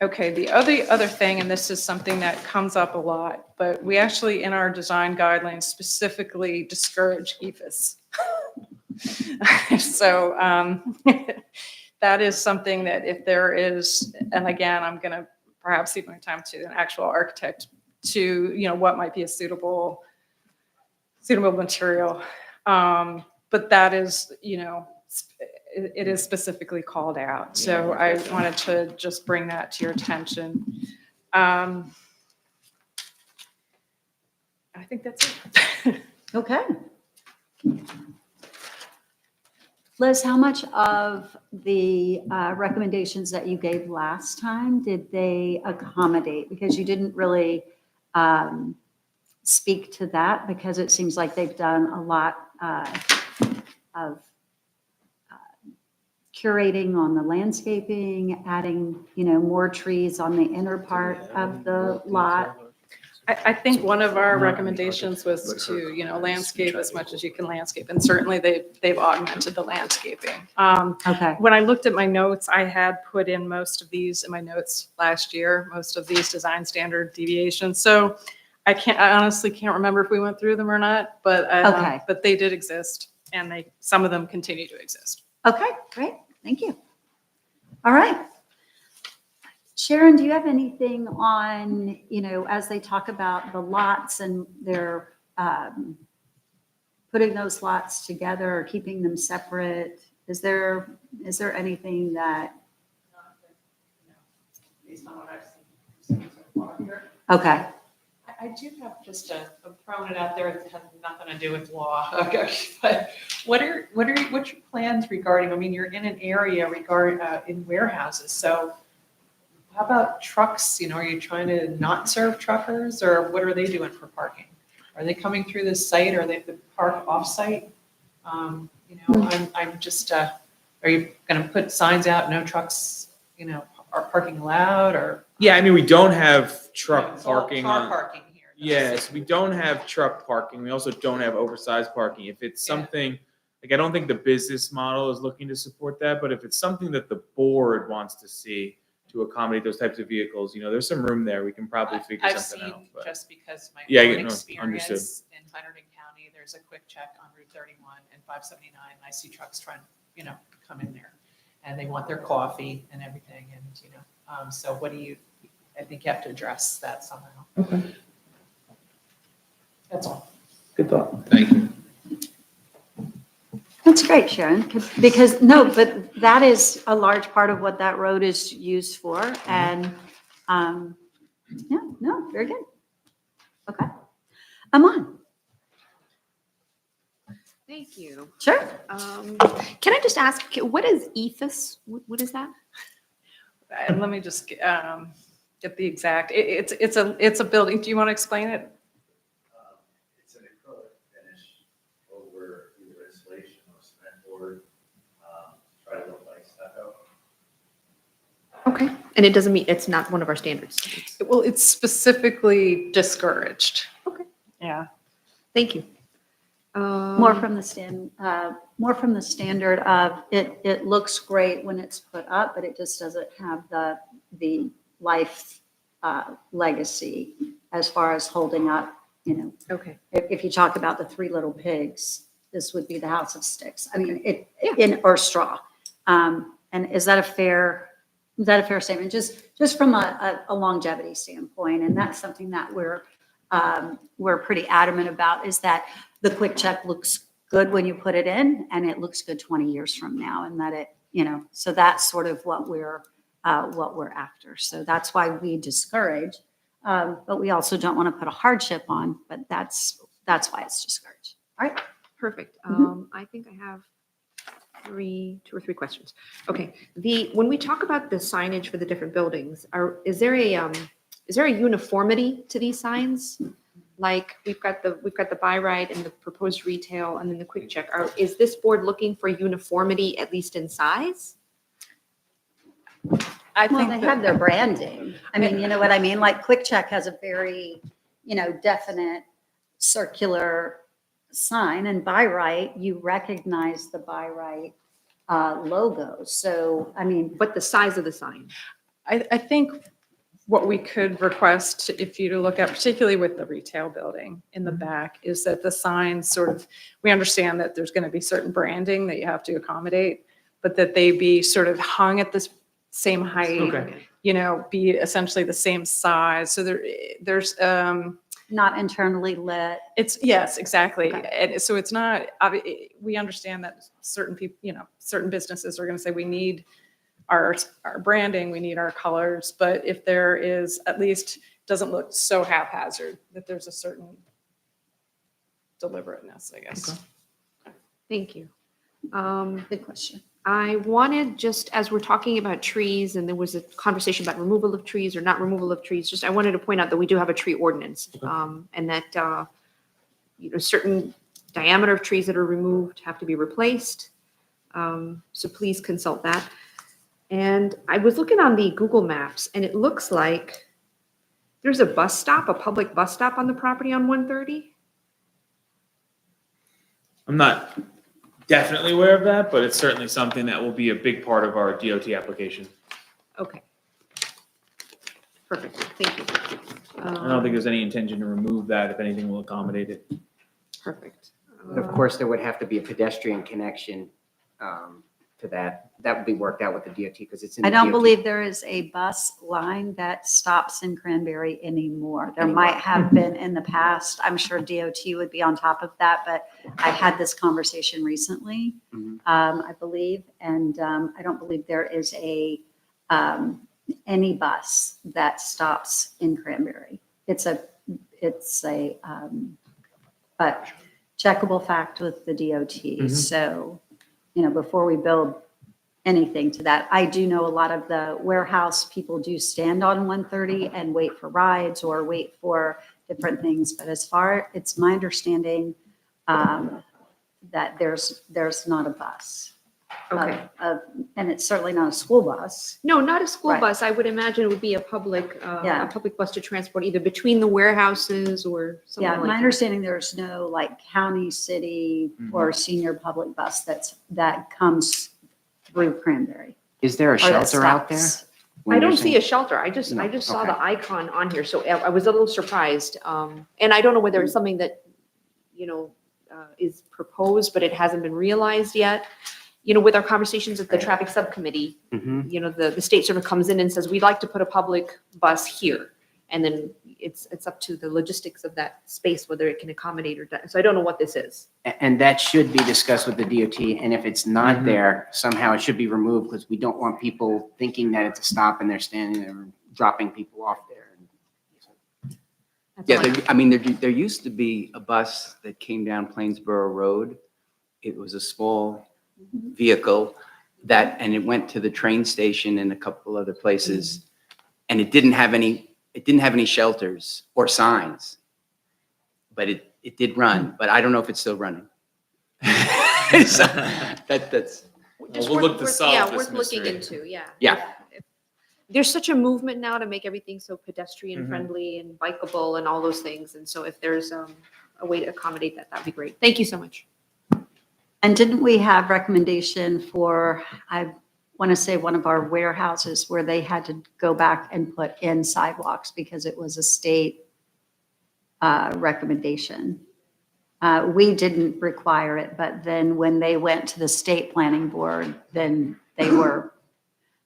Okay, the other thing, and this is something that comes up a lot, but we actually in our design guidelines specifically discourage EFS. So that is something that if there is, and again, I'm going to perhaps leave my time to an actual architect to, what might be a suitable material. but that is, it is specifically called out. So I wanted to just bring that to your attention. I think that's it. Okay. Liz, how much of the recommendations that you gave last time did they accommodate? Because you didn't really speak to that, because it seems like they've done a lot of curating on the landscaping, adding, more trees on the inner part of the lot. I think one of our recommendations was to, landscape as much as you can landscape. And certainly they've augmented the landscaping. Okay. When I looked at my notes, I had put in most of these in my notes last year, most of these design standard deviations. So I honestly can't remember if we went through them or not, but, Okay. but they did exist, and some of them continue to exist. Okay, great. Thank you. All right. Sharon, do you have anything on, as they talk about the lots and they're putting those lots together or keeping them separate? Is there anything that, Based on what I've seen so far here. okay, I do have just I'm throwing it out there, it has nothing to do with law, okay, but what's your plans regarding, I mean, you're in an area in warehouses, so how about trucks, are you trying to not serve truckers, or what are they doing for parking? Are they coming through this site, or they have to park off-site? I'm just, are you gonna put signs out, no trucks, are parking allowed, or? Yeah, I mean, we don't have truck It's all parking car on. parking here. Yes, we don't have truck parking. We also don't have oversized parking. If it's Yeah. something, like, I don't think the business model is looking to support that, but if it's something that the board wants to see to accommodate those types of vehicles, there's some room there. We can probably figure I've something seen, out. But just because my Yeah, own no, experience understood. in Hunterdon County, there's a quick check on Route 31 and 579. I see trucks trying, come in there, and they want their coffee and everything, and, so I think you have to address that somehow. Okay. That's all. Good thought. Thank you. that's great, Sharon, but that is a large part of what that road is used for, and, very good. Okay. Aman, Thank you. sure. Can I just ask, what is ethos? What is that? And let me just get the exact, it's a building. Do you want to explain it? It's an acrylic finish over either insulation or cement board, try to look like stucco. Okay. And it doesn't mean, it's not one of our standards. Well, it's specifically discouraged. Okay. Yeah. Thank you. More from the standard of it looks great when it's put up, but it just doesn't have the life legacy as far as holding up, Okay. if you talk about the Three Little Pigs, this would be the House of Sticks. I mean, Yeah. or straw. And is that a fair statement? Just from a longevity standpoint, and that's something that we're pretty adamant about, is that the quick check looks good when you put it in, and it looks good 20 years from now, and that so that's sort of what we're after. So that's why we discourage, but we also don't want to put a hardship on, but that's why it's discouraged. All right. Perfect. Mhm. I think I have two or three questions. Okay. When we talk about the signage for the different buildings, is there a uniformity to these signs? Like we've got the buy right and the proposed retail and then the quick check. Is this board looking for uniformity, at least in size? I Well, think they that- have their branding. I mean, you know what I mean? Like Quick Check has a very, definite circular sign, and Buy Right, you recognize the Buy Right logo. So, I mean, But the size of the sign. I think what we could request, if you to look at, particularly with the retail building in the back, is that the signs sort of, we understand that there's going to be certain branding that you have to accommodate, but that they be sort of hung at this same height, Okay. be essentially the same size. So there's not internally lit. It's, yes, exactly. Okay. And so it's not, we understand that certain people, certain businesses are going to say, we need our branding, we need our colors. But if there is, at least doesn't look so haphazard, that there's a certain deliberateness, I guess. Thank you. Good question. I wanted, just as we're talking about trees, and there was a conversation about removal of trees or not removal of trees, just I wanted to point out that we do have a tree ordinance, and that, certain diameter of trees that are removed have to be replaced. So please consult that. And I was looking on the Google Maps, and it looks like there's a bus stop, a public bus stop on the property on 130. I'm not definitely aware of that, but it's certainly something that will be a big part of our DOT application. Okay. Perfect, thank you. I don't think there's any intention to remove that. If anything, we'll accommodate it. Perfect. But of course, there would have to be a pedestrian connection to that. That would be worked out with the DOT because it's in the I don't DOT. believe there is a bus line that stops in Cranberry anymore. There Anymore. might have been in the past. I'm sure DOT would be on top of that, but I had this conversation recently, Mhm. I believe, and I don't believe there is any bus that stops in Cranberry. It's a but checkable fact with the DOT. Mhm. So, before we build anything to that, I do know a lot of the warehouse people do stand on 130 and wait for rides or wait for different things. But it's my understanding that there's not a bus. Okay. And it's certainly not a school bus. No, not a school Right. bus. I would imagine it would be a public Yeah. bus to transport either between the warehouses or something Yeah, like my that. understanding, there's no like county, city, or senior public bus that comes through Cranberry. Is there a or that shelter out there? stops. when I you're don't see saying- a shelter. I just No, saw okay. the icon on here, so I was a little surprised. And I don't know whether it's something that, is proposed, but it hasn't been realized yet. With our conversations at the traffic subcommittee, Mhm. the state sort of comes in and says, we'd like to put a public bus here. And then it's up to the logistics of that space, whether it can accommodate or not. So I don't know what this is. And that should be discussed with the DOT, and if it's not Mhm. there, somehow it should be removed, because we don't want people thinking that it's a stop and they're standing there dropping people off there. That's Yeah, all I- I mean, there used to be a bus that came down Plainsboro Road. It was a small vehicle and it went to the train station and a couple other places. And it didn't have any shelters or signs. But it did run, but I don't know if it's still running. So that's, Just we'll worth- look to worth- solve yeah, this worth looking mystery. into, yeah. Yeah. There's such a movement now to make everything so pedestrian Mhm. friendly and bikeable and all those things. And so if there's a way to accommodate that, that'd be great. Thank you so much. And didn't we have recommendation for, I want to say one of our warehouses where they had to go back and put in sidewalks because it was a state recommendation. We didn't require it, but then when they went to the state planning board, then they were,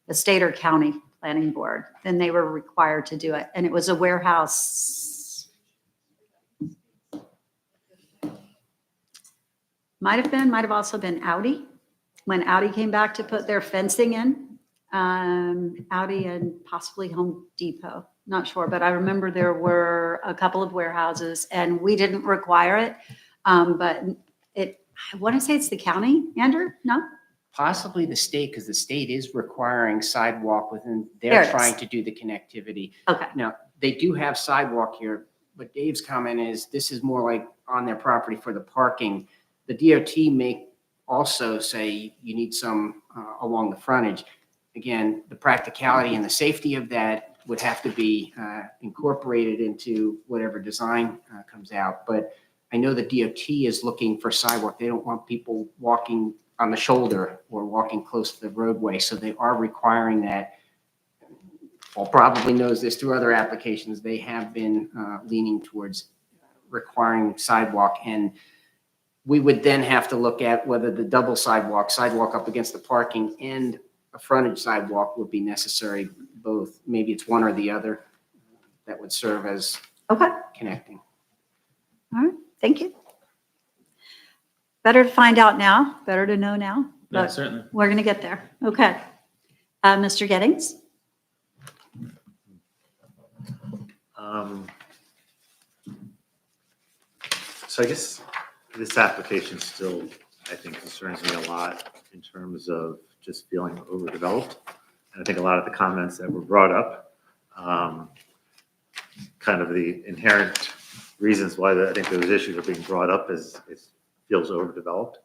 the state or county planning board, then they were required to do it. And it was a warehouse. Might have also been Audi, when Audi came back to put their fencing in. Audi and possibly Home Depot, not sure, but I remember there were a couple of warehouses and we didn't require it. But I want to say it's the county, Andrew, no? Possibly the state, because the state is requiring sidewalk within, There they're it is. trying to do the connectivity. Okay, Now, they do have sidewalk here, but Dave's comment is this is more like on their property for the parking. The DOT may also say you need some along the frontage. Again, the practicality and the safety of that would have to be incorporated into whatever design comes out. But I know the DOT is looking for sidewalk. They don't want people walking on the shoulder or walking close to the roadway. So they are requiring that. Paul probably knows this through other applications. They have been leaning towards requiring sidewalk. And we would then have to look at whether the double sidewalk up against the parking and a frontage sidewalk would be necessary, both. Maybe it's one or the other that would serve as okay. connecting. Thank you. Better to find out now, better to know now, Yeah, but certainly. we're going to get there. Okay. Mr. Gettings? So I guess this application still, I think, concerns me a lot in terms of just feeling overdeveloped. And I think a lot of the comments that were brought up, kind of the inherent reasons why I think those issues are being brought up is it feels overdeveloped.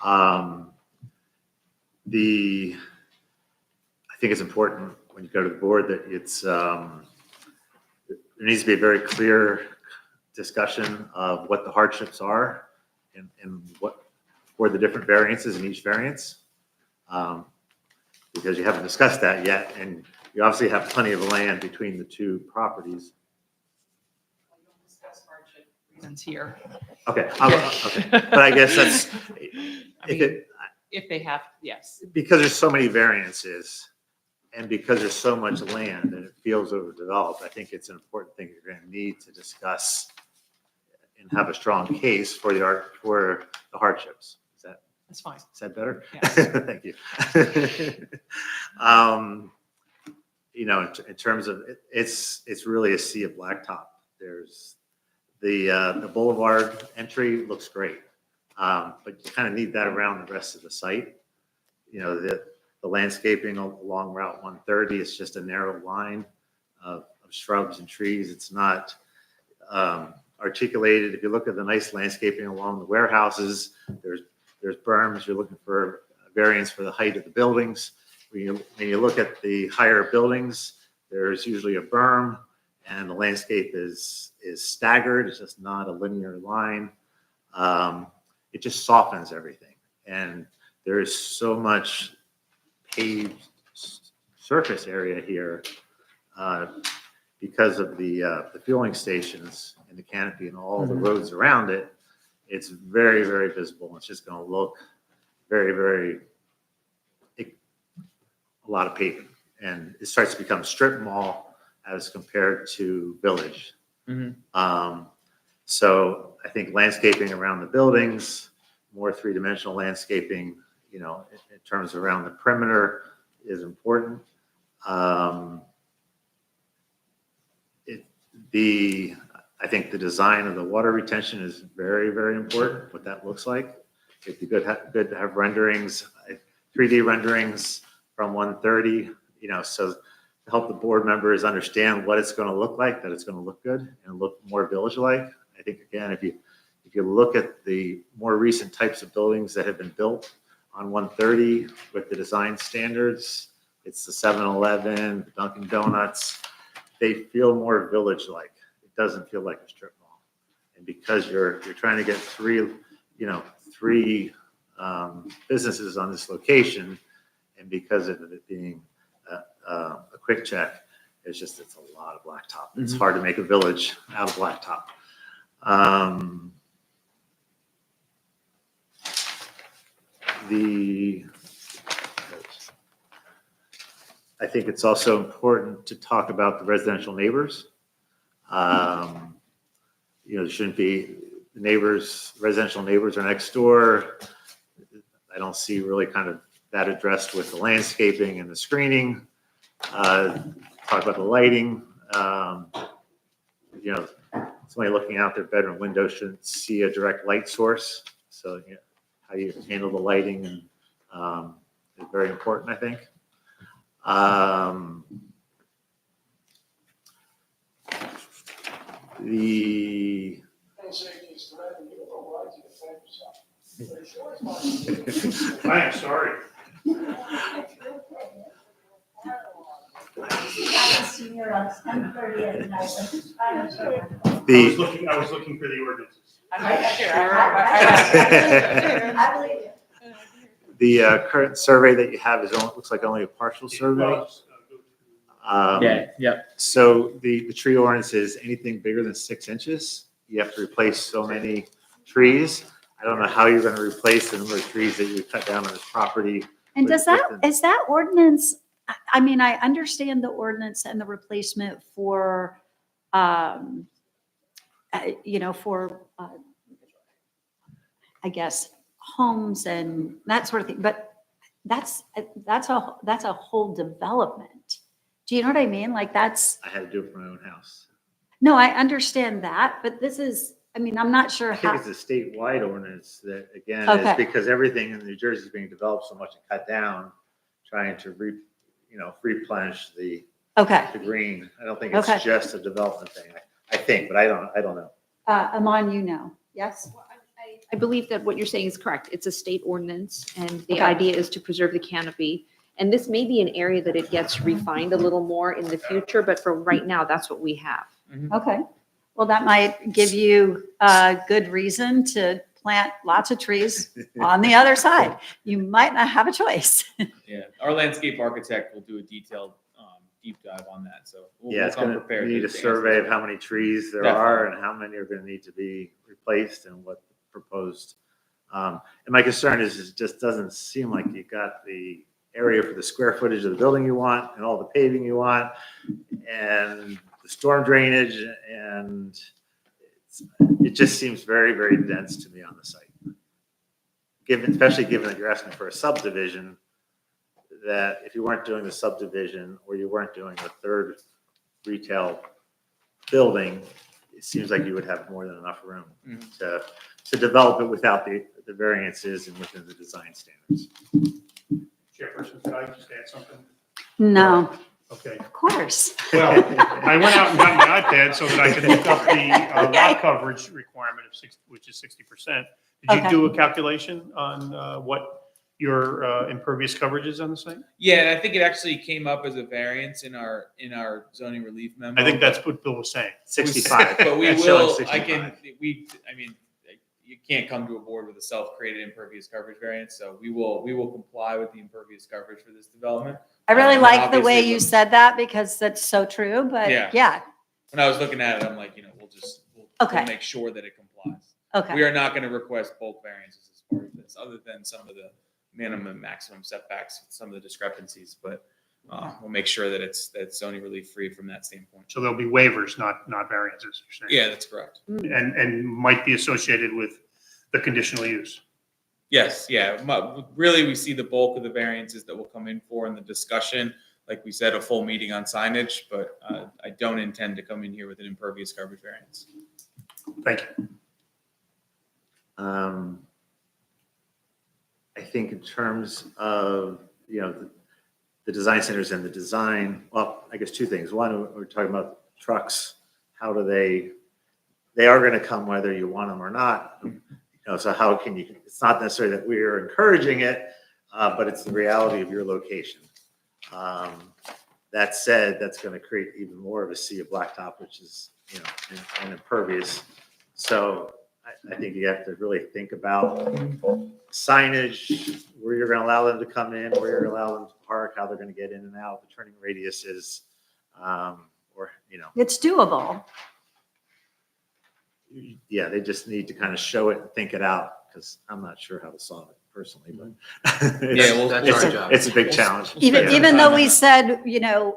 I think it's important when you go to the board that there needs to be a very clear discussion of what the hardships are and what for the different variances in each variance. Because you haven't discussed that yet, and you obviously have plenty of land between the two properties. We don't discuss hardship reasons here. Okay, okay, but I guess that's, If they have, yes. because there's so many variances and because there's so much land and it feels overdeveloped, I think it's an important thing you're going to need to discuss and have a strong case for the hardships. That's fine. Is that better? Yes. Thank you. You know, in terms of, it's really a sea of blacktop. There's the boulevard entry looks great. But you kind of need that around the rest of the site. You know, the landscaping along Route 130 is just a narrow line of shrubs and trees. It's not articulated. If you look at the nice landscaping along the warehouses, there's berms. You're looking for variance for the height of the buildings. When you look at the higher buildings, there's usually a berm and the landscape is staggered. It's just not a linear line. It just softens everything. And there is so much paved surface area here because of the fueling stations and the canopy and all the roads around it. It's very, very visible. It's just going to look very, very, a lot of paving. And it starts to become strip mall as compared to village. So I think landscaping around the buildings, more three-dimensional landscaping, you know, in terms of around the perimeter is important. I think the design of the water retention is very, very important, what that looks like. It'd be good to have renderings, 3D renderings from 130, you know, so to help the board members understand what it's going to look like, that it's going to look good and look more village-like. I think, again, if you look at the more recent types of buildings that have been built on 130 with the design standards, it's the 7-Eleven, the Dunkin' Donuts, they feel more village-like. It doesn't feel like a strip mall. And because you're trying to get three businesses on this location, and because of it being a quick check, it's a lot of blacktop. It's hard to make a village out of blacktop. I think it's also important to talk about the residential neighbors. You know, there shouldn't be residential neighbors are next door. I don't see really kind of that addressed with the landscaping and the screening. Talk about the lighting. You know, somebody looking out their bedroom window shouldn't see a direct light source. So you know, how you handle the lighting and is very important, I think. I am sorry. I was looking for the ordinances. The current survey that you have looks like only a partial survey. Yeah. So the tree ordinance is anything bigger than 6 inches. You have to replace so many trees. I don't know how you're going to replace the number of trees that you cut down on this property. And With- is that with ordinance, I mean, I understand the ordinance and the replacement for, you know, for I guess, homes and that sort of thing. But that's a whole development. Do you know what I mean? Like that's, I had to do it for my own house. no, I understand that, but this is, I mean, I'm not sure I think how, it's a statewide ordinance that, again, Okay. is because everything in New Jersey is being developed so much and cut down, trying to replenish the okay. green. I don't think Okay. it's just a development thing. I think, but I don't know. Amon, you know, yes? I believe that what you're saying is correct. It's a state ordinance, and the Okay. idea is to preserve the canopy. And this may be an area that it gets refined a little more in the future, but for right now, that's what we have. Okay. Well, that might give you a good reason to plant lots of trees on the other side. You might not have a choice. Yeah, our landscape architect will do a detailed deep dive on that, so we'll Yeah, it's come gonna prepared. need to a answer survey of that. how many trees there Definitely. are and how many are gonna need to be replaced and what proposed. And my concern is it just doesn't seem like you got the area for the square footage of the building you want and all the paving you want and the storm drainage, and it just seems very, very dense to me on the site. Especially given that you're asking for a subdivision, that if you weren't doing the subdivision or you weren't doing a third retail building, it seems like you would have more than enough room Mhm. to develop it without the variances and within the design standards. Chairperson, could I just add something? No, Okay. of course. Well, I went out and got my iPad so that I could look up the lot coverage requirement of 60, which is 60%. Did you Okay. do a calculation on what your impervious coverage is on the site? Yeah, and I think it actually came up as a variance in our zoning relief memo. I think that's what Bill was saying. 65. But we It's showing will, 65. I mean, you can't come to a board with a self-created impervious coverage variance, so we will comply with the impervious coverage for this development. I really And like the way obviously you look- said that because that's so true, but Yeah. yeah, When I was looking at it, I'm like, we'll Okay. make sure that it complies. okay. We are not gonna request bulk variances as part of this, other than some of the minimum and maximum setbacks, some of the discrepancies, but we'll make sure that it's zoning relief free from that standpoint. So there'll be waivers, not variances, you're saying? Yeah, that's correct. And might be associated with the conditional use. Yes, yeah. Really, we see the bulk of the variances that will come in for in the discussion. Like we said, a full meeting on signage, but I don't intend to come in here with an impervious coverage variance. Thank you. I think in terms of, the design centers and the design, well, I guess two things. One, we're talking about trucks. How do they are going to come whether you want them or not. So how can you, it's not necessarily that we're encouraging it, but it's the reality of your location. That said, that's going to create even more of a sea of blacktop, which is, and impervious. So I think you have to really think about signage, where you're going to allow them to come in, where you're going to allow them to park, how they're going to get in and out, the turning radiuses, It's doable. yeah, they just need to kind of show it and think it out, because I'm not sure how to solve it personally, but Yeah, well, That's it's our a- job. It's a big challenge. Even, Yeah. even though we said,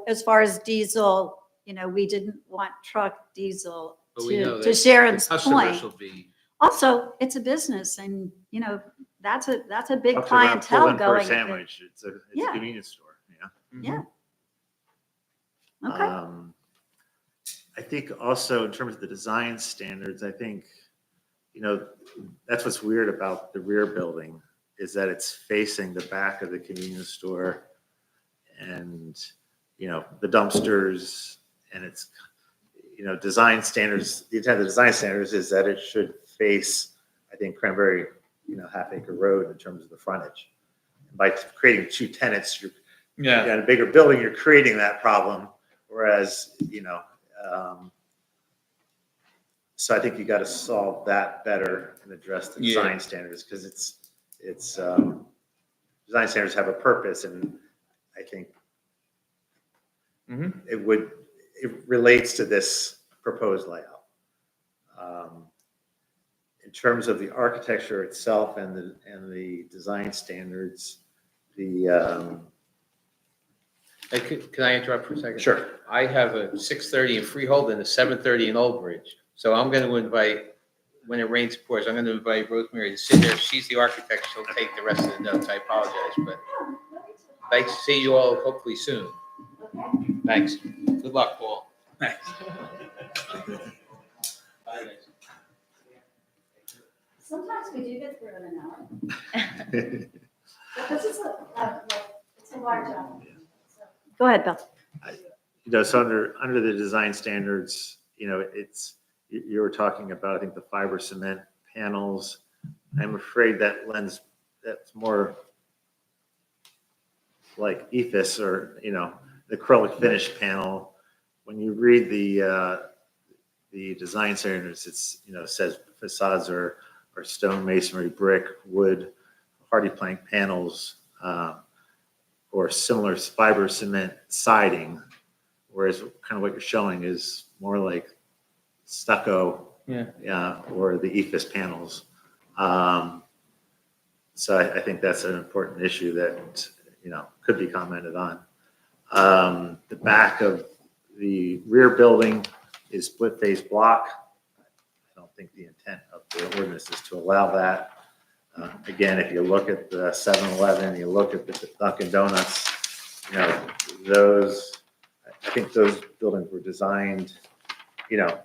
as far as diesel, we didn't want truck diesel But we know to that Sharon's Customers point. will be, Also, it's a business and, that's a big Folks are gonna pull clientele in for a going. sandwich. It's a Yeah. convenience store, Yeah. Okay. I think also in terms of the design standards, I think, that's what's weird about the rear building is that it's facing the back of the convenience store and, the dumpsters, and it's, design standards, the intent of the design standards is that it should face, I think, Cranberry, Half Acre Road in terms of the frontage. By creating two tenants, you're Yeah, in a bigger building, you're creating that problem, whereas, so I think you got to solve that better and address the Yeah. design standards, because design standards have a purpose, and I think Mhm. it relates to this proposed layout. In terms of the architecture itself and the design standards, can I interrupt for a second? Sure. I have a 6:30 in Freehold and a 7:30 in Old Bridge. So I'm going to invite when it rains, it pours. I'm going to invite Rosemary to sit there. She's the architect. She'll take the rest of the notes. I apologize, but thanks to see you all hopefully soon. Thanks. Good luck, Paul. Thanks. Sometimes we do get through in an hour. Because it's a large island. Go ahead, Bill. You know, so under the design standards, you know, you were talking about, I think, the fiber cement panels. I'm afraid that's more like ethos or, you know, the acrylic finish panel. When you read the design standards, it's, you know, it says facades are stone masonry, brick, wood, hardy plank panels, or similar fiber cement siding, whereas kind of what you're showing is more like stucco, or the ephes panels. So I think that's an important issue that, you know, could be commented on. The back of the rear building is split face block. I don't think the intent of the ordinance is to allow that. Again, if you look at the 7-Eleven, you look at the Dunkin' Donuts, you know, I think those buildings were designed, you know,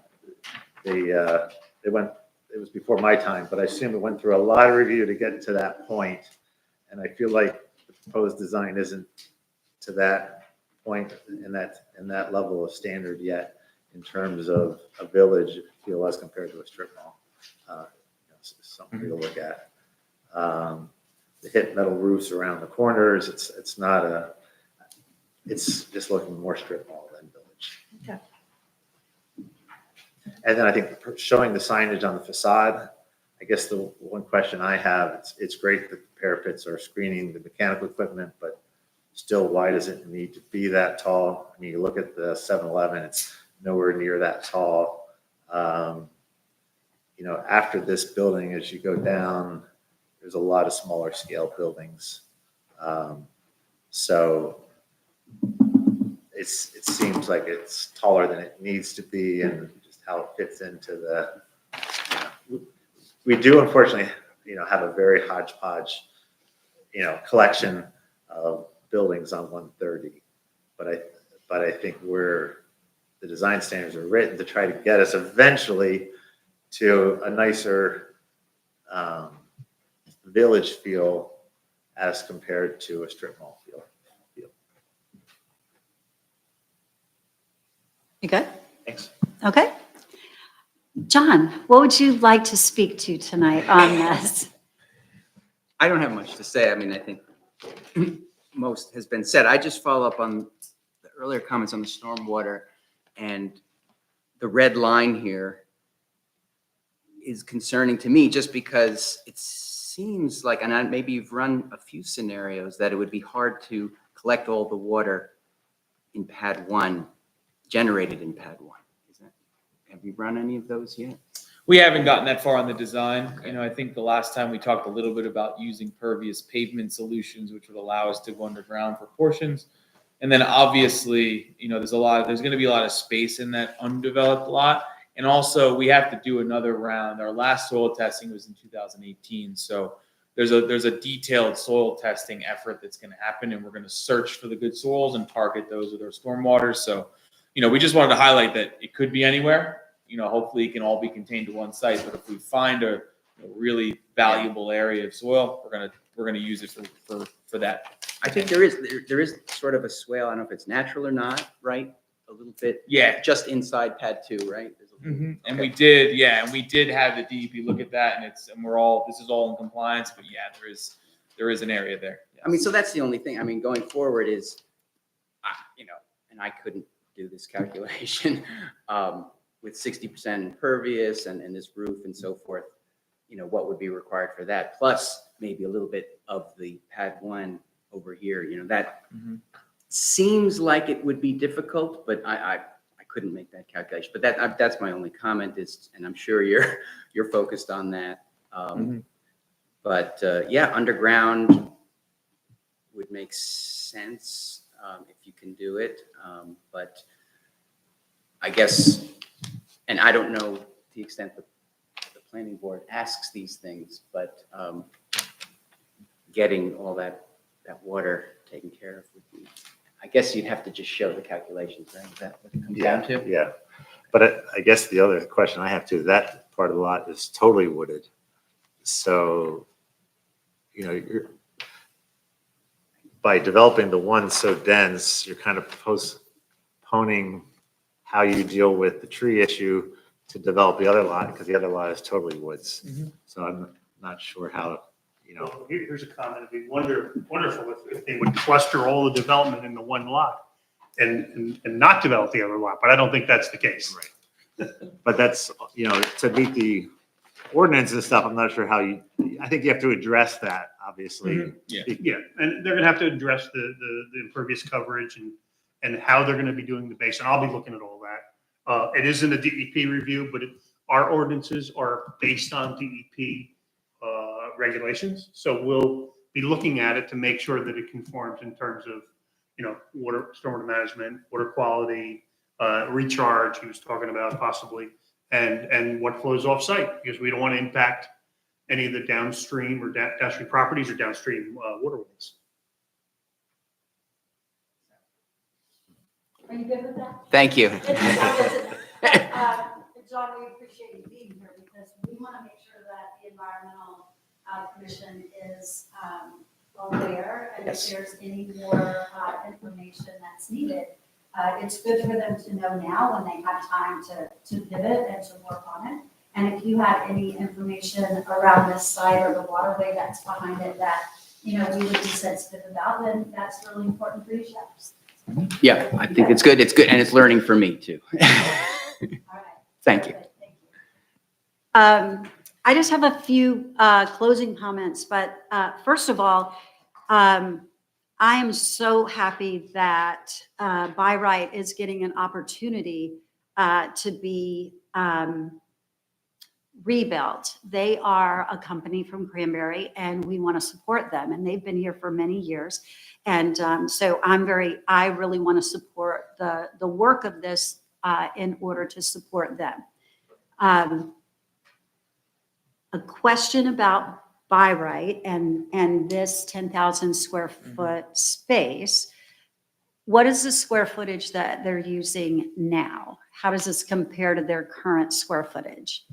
it was before my time, but I assume it went through a lot of review to get to that point. And I feel like the proposed design isn't to that point in that level of standard yet in terms of a village, if you feel, as compared to a strip mall. You know, something to look at. The hip metal roofs around the corners, it's just looking more strip mall than village. Okay. And then I think showing the signage on the facade, I guess the one question I have, it's great that the parapets are screening the mechanical equipment, but still, why does it need to be that tall? I mean, you look at the 7-Eleven, it's nowhere near that tall. You know, after this building, as you go down, there's a lot of smaller scale buildings. So it seems like it's taller than it needs to be, and just how it fits into the, you know, we do unfortunately, you know, have a very hodgepodge, you know, collection of buildings on 130. But I think where the design standards are written to try to get us eventually to a nicer village feel as compared to a strip mall feel. You good? Thanks. Okay. John, what would you like to speak to tonight on this? I don't have much to say. I mean, I think most has been said. I just follow up on the earlier comments on the stormwater, and the red line here is concerning to me just because it seems like, and maybe you've run a few scenarios, that it would be hard to collect all the water in pad 1, generated in pad 1. Have you run any of those yet? We haven't gotten that far on the design. You know, I think the last time we talked a little bit about using pervious pavement solutions, which would allow us to go underground for portions. And then obviously, you know, there's going to be a lot of space in that undeveloped lot. And also we have to do another round. Our last soil testing was in 2018. So there's a detailed soil testing effort that's going to happen, and we're going to search for the good soils and target those with our stormwater. So, you know, we just wanted to highlight that it could be anywhere. You know, hopefully it can all be contained to one site. But if we find a really valuable area of soil, we're gonna use it for that. I think there is sort of a swale. I don't know if it's natural or not, right? A little bit. Yeah. Just inside pad 2, right? There's a little- And okay. we did have the DEP look at that, and this is all in compliance. But yeah, there is an area there. I mean, so that's the only thing. I mean, going forward is, you know, and I couldn't do this calculation with 60% impervious and this roof and so forth, you know, what would be required for that? Plus maybe a little bit of the pad 1 over here, you know, that seems like it would be difficult, but I couldn't make that calculation. But that's my only comment is, and I'm sure you're focused on that. But yeah, underground would make sense if you can do it. But I guess, and I don't know the extent that the planning board asks these things, but getting all that water taken care of would be, I guess you'd have to just show the calculations, right? Is that what it comes down to? Yeah, but I guess the other question I have too, that part of the lot is totally wooded. So, by developing the one so dense, you're kind of postponing how you deal with the tree issue to develop the other lot, because the other lot is totally woods. So I'm not sure how, Well, here's a comment. It'd be wonderful if they would cluster all the development into one lot and not develop the other lot, but I don't think that's the case. but that's, to meet the ordinance and stuff, I'm not sure how I think you have to address that, obviously. Yeah. Yeah, and they're gonna have to address the impervious coverage and how they're gonna be doing the base, and I'll be looking at all that. It is in a DEP review, but our ordinances are based on DEP regulations, so we'll be looking at it to make sure that it conforms in terms of, water, stormwater management, water quality, recharge, he was talking about possibly, and what flows off site, because we don't want to impact any of the downstream or downstream properties or downstream waterways. Are you good with that? Thank you. John, we appreciate you being here because we want to make sure that the environmental commission is aware, and if Yes. there's any more information that's needed, it's good for them to know now when they have time to pivot and to work on it. And if you have any information around this site or the waterway that's behind it that, we would be sensitive about, then that's really important for you chefs. Yeah, I think it's good. It's good, and it's learning for me too. All right. Thank you. Thank you. I just have a few closing comments, but first of all, I am so happy that By Right is getting an opportunity to be rebuilt. They are a company from Cranberry, and we want to support them, and they've been here for many years. And so I really want to support the work of this in order to support them. A question about By Right and this 10,000 square foot space. What is the square footage that they're using now? How does this compare to their current square footage?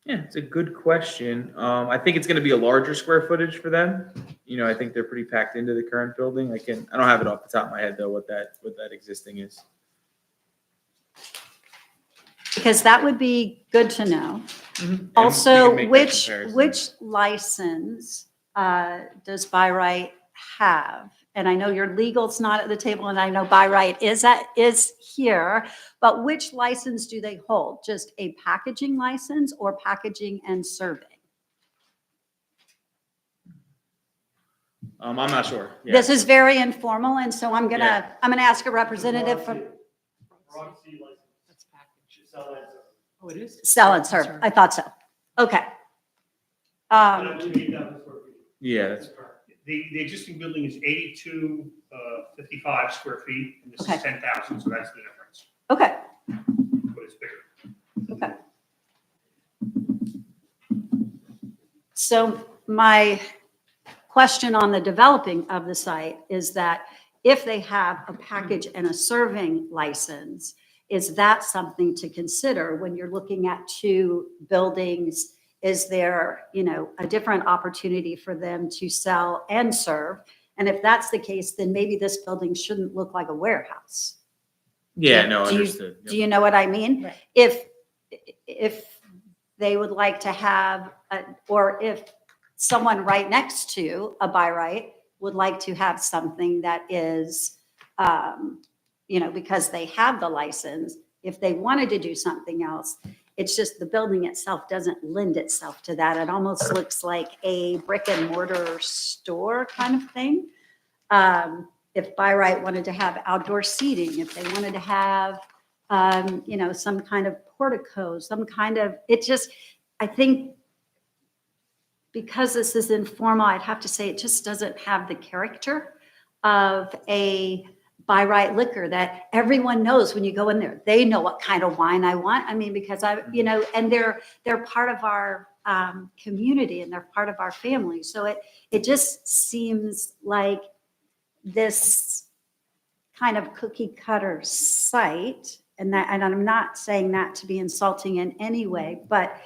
Yeah, it's a good question. I think it's going to be a larger square footage for them. I think they're pretty packed into the current building. I don't have it off the top of my head though, what that existing is. Because that would be good to know. And we Also, can make that which comparison. license does By Right have? And I know your legal's not at the table, and I know By Right is here, but which license do they hold? Just a packaging license or packaging and serving? I'm not sure. Yeah. This is very informal, and so I'm Yeah. gonna ask a representative from That's package. Oh, it is? Sell and Serve. I thought so. Okay. Yeah, that's The existing building is 8255 square feet, and this Okay. is 10,000, so that's the difference, Okay. but it's bigger. Okay. So my question on the developing of the site is that if they have a package and a serving license, is that something to consider when you're looking at two buildings? Is there, a different opportunity for them to sell and serve? And if that's the case, then maybe this building shouldn't look like a warehouse. yeah, no, Do you- understood. Yep. Do you know what I mean? Right. If they would like to have, or if someone right next to a By Right would like to have something that is, because they have the license, if they wanted to do something else, it's just the building itself doesn't lend itself to that. It almost looks like a brick and mortar store kind of thing. If By Right wanted to have outdoor seating, if they wanted to have, some kind of portico, I think because this is informal, I'd have to say it just doesn't have the character of a By Right Liquor, that everyone knows when you go in there, they know what kind of wine I want. I mean, because and they're part of our community and they're part of our family. So it just seems like this kind of cookie cutter site, and I'm not saying that to be insulting in any way, but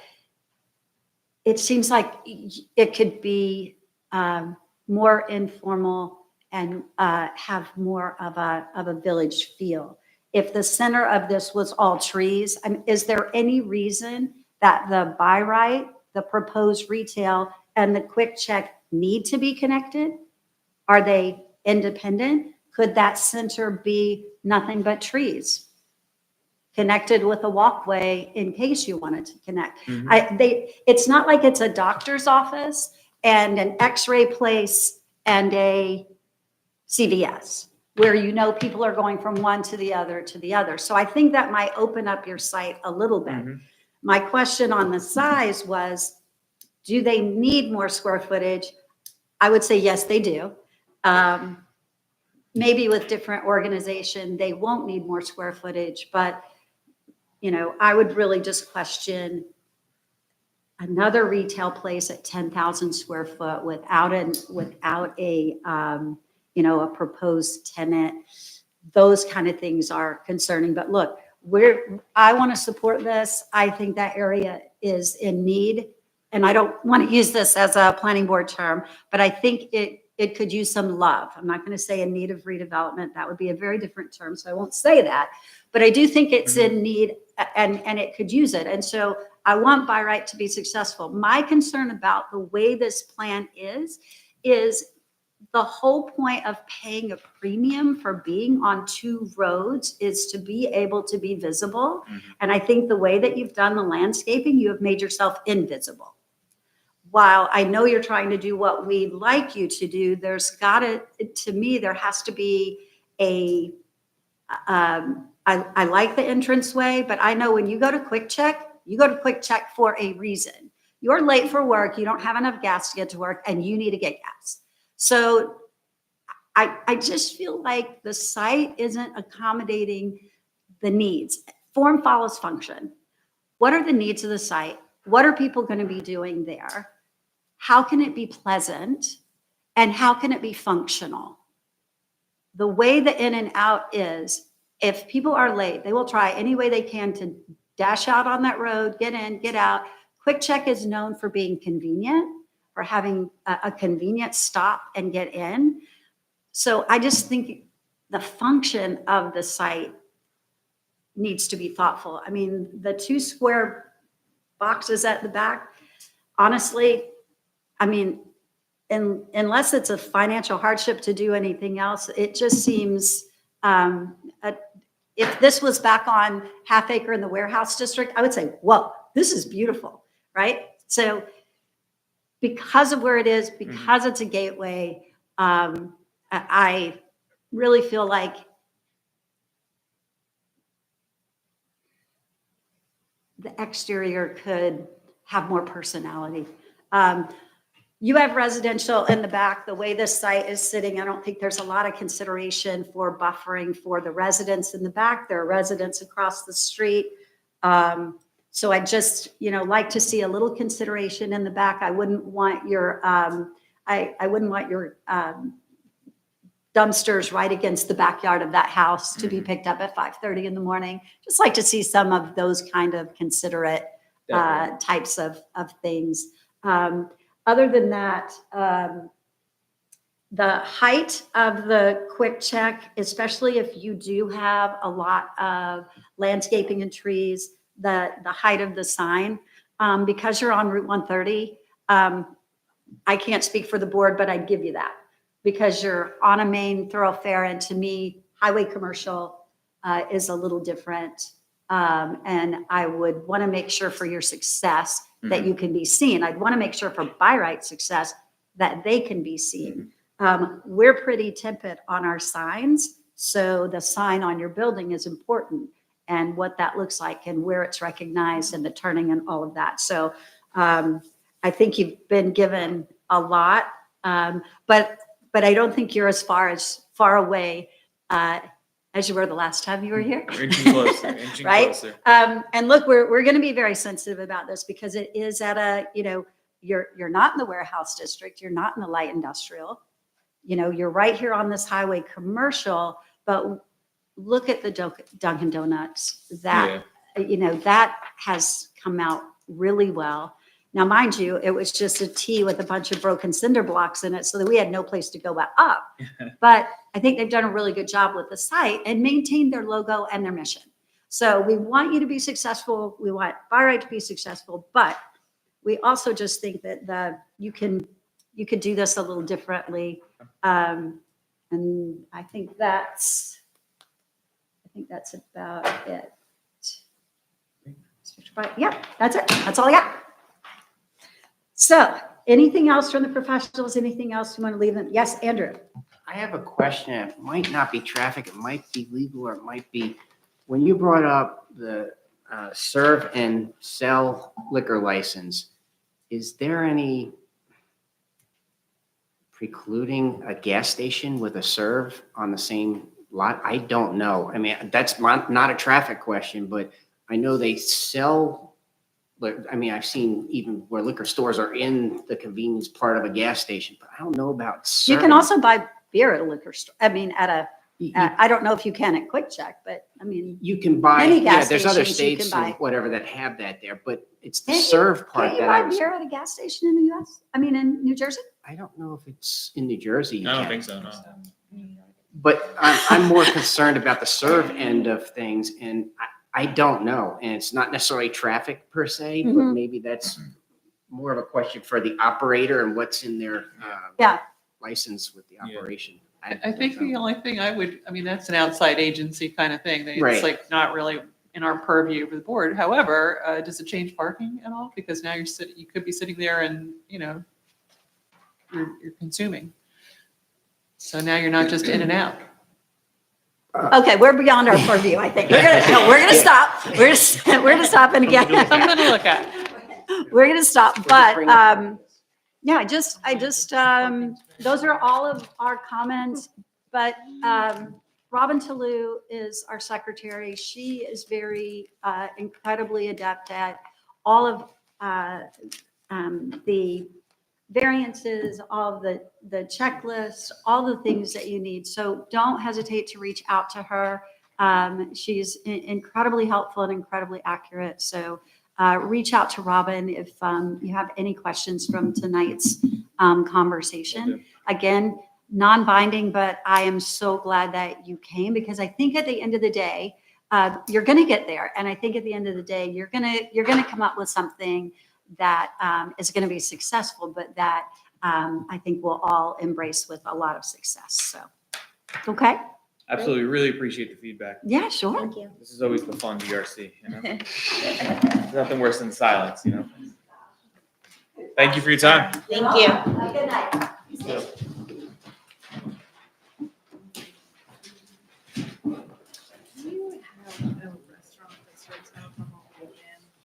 it seems like it could be more informal and have more of a village feel. If the center of this was all trees, is there any reason that the By Right, the proposed retail, and the Quick Check need to be connected? Are they independent? Could that center be nothing but trees? Connected with a walkway in case you wanted to connect. It's not like it's a doctor's office and an X-ray place and a CVS, where people are going from one to the other to the other. So I think that might open up your site a little bit. My question on the size was, do they need more square footage? I would say yes, they do. Maybe with different organization, they won't need more square footage, but I would really just question another retail place at 10,000 square foot without a proposed tenant. Those kind of things are concerning. But look, I want to support this. I think that area is in need. And I don't want to use this as a planning board term, but I think it could use some love. I'm not going to say in need of redevelopment. That would be a very different term, so I won't say that. But I do think it's in need and it could use it. And so I want By Right to be successful. My concern about the way this plan is the whole point of paying a premium for being on two roads is to be able to be visible. And I think the way that you've done the landscaping, you have made yourself invisible. While I know you're trying to do what we'd like you to do, there has to be I like the entranceway, but I know when you go to Quick Check, you go to Quick Check for a reason. You're late for work, you don't have enough gas to get to work, and you need to get gas. So I just feel like the site isn't accommodating the needs. Form follows function. What are the needs of the site? What are people going to be doing there? How can it be pleasant? And how can it be functional? The way the in and out is, if people are late, they will try any way they can to dash out on that road, get in, get out. Quick Check is known for being convenient, for having a convenient stop and get in. So I just think the function of the site needs to be thoughtful. I mean, the 2 square boxes at the back, honestly, I mean, unless it's a financial hardship to do anything else, it just seems, if this was back on Half Acre in the Warehouse District, I would say, whoa, this is beautiful, right? So because of where it is, because it's a gateway, I really feel like the exterior could have more personality. You have residential in the back. The way this site is sitting, I don't think there's a lot of consideration for buffering for the residents in the back. There are residents across the street. So I just, like to see a little consideration in the back. I wouldn't want your, dumpsters right against the backyard of that house to be picked up at 5:30 in the morning. Just like to see some of those kind of considerate types of things. Other than that, the height of the Quick Check, especially if you do have a lot of landscaping and trees, the height of the sign, because you're on Route 130, I can't speak for the board, but I'd give you that because you're on a main thoroughfare. And to me, highway commercial is a little different. And I would want to make sure for your success that you can be seen. I'd want to make sure for By Right success that they can be seen. We're pretty timid on our signs. So the sign on your building is important and what that looks like and where it's recognized and the turning and all of that. So I think you've been given a lot, but I don't think you're as far away as you were the last time you were here. Inching closer, inching Right? closer. And look, we're going to be very sensitive about this because it is at a, you're not in the warehouse district, you're not in the light industrial. You're right here on this highway commercial, but look at the Dunkin' Donuts. That, that has come out really well. Now, mind you, it was just a T with a bunch of broken cinder blocks in it so that we had no place to go back up. But I think they've done a really good job with the site and maintained their logo and their mission. So we want you to be successful. We want Buy Right to be successful, but we also just think that you could do this a little differently. And I think that's about it. Yeah, that's it. That's all I got. So anything else from the professionals? Anything else you want to leave them? Yes, Andrew. I have a question. It might not be traffic, it might be legal, or it might be, when you brought up the serve and sell liquor license, is there any precluding a gas station with a serve on the same lot? I don't know. I mean, that's not a traffic question, but I know they sell, I mean, I've seen even where liquor stores are in the convenience part of a gas station, but I don't know about You can serving. also buy beer at a liquor store. I mean, You- I don't know if you can at Quick Check, but I mean, You can buy, Many yeah, gas there's other stations you can states buy. and whatever that have that there, but it's the Can't you- serve part can't you that I buy was, beer at a gas station in the US? I mean, in New Jersey? I don't know if it's in New Jersey. you I don't can. think so, no. But I'm more concerned about the serve end of things, and I don't know. And it's not necessarily traffic per se, but Mhm. maybe that's more of a question for the operator and what's in their Yeah. license with the Yeah. operation. I think the only thing I mean, that's an outside agency kind of thing. Right. It's like not really in our purview of the board. However, does it change parking at all? Because now you could be sitting there and, you're consuming. So now you're not just in and out. Okay, we're beyond our purview, I think. We're gonna stop. We're gonna stop and again. I'm gonna look at. We're gonna stop, We'll just but, bring it- yeah, I just, those are all of our comments, but, Robin Talou is our secretary. She is very, incredibly adept at all of, the variances, all of the checklists, all the things that you need. So don't hesitate to reach out to her. She's incredibly helpful and incredibly accurate. So, reach out to Robin if you have any questions from tonight's conversation. Again, non-binding, but I am so glad that you came because I think at the end of the day, you're going to get there. And I think at the end of the day, you're going to come up with something that is going to be successful, but that I think we'll all embrace with a lot of success. So, okay. Absolutely, really appreciate the feedback. Yeah, sure. Thank you. This is always the fun DRC, There's nothing worse than silence, Thank you for your time. Thank you. Good night. Yeah.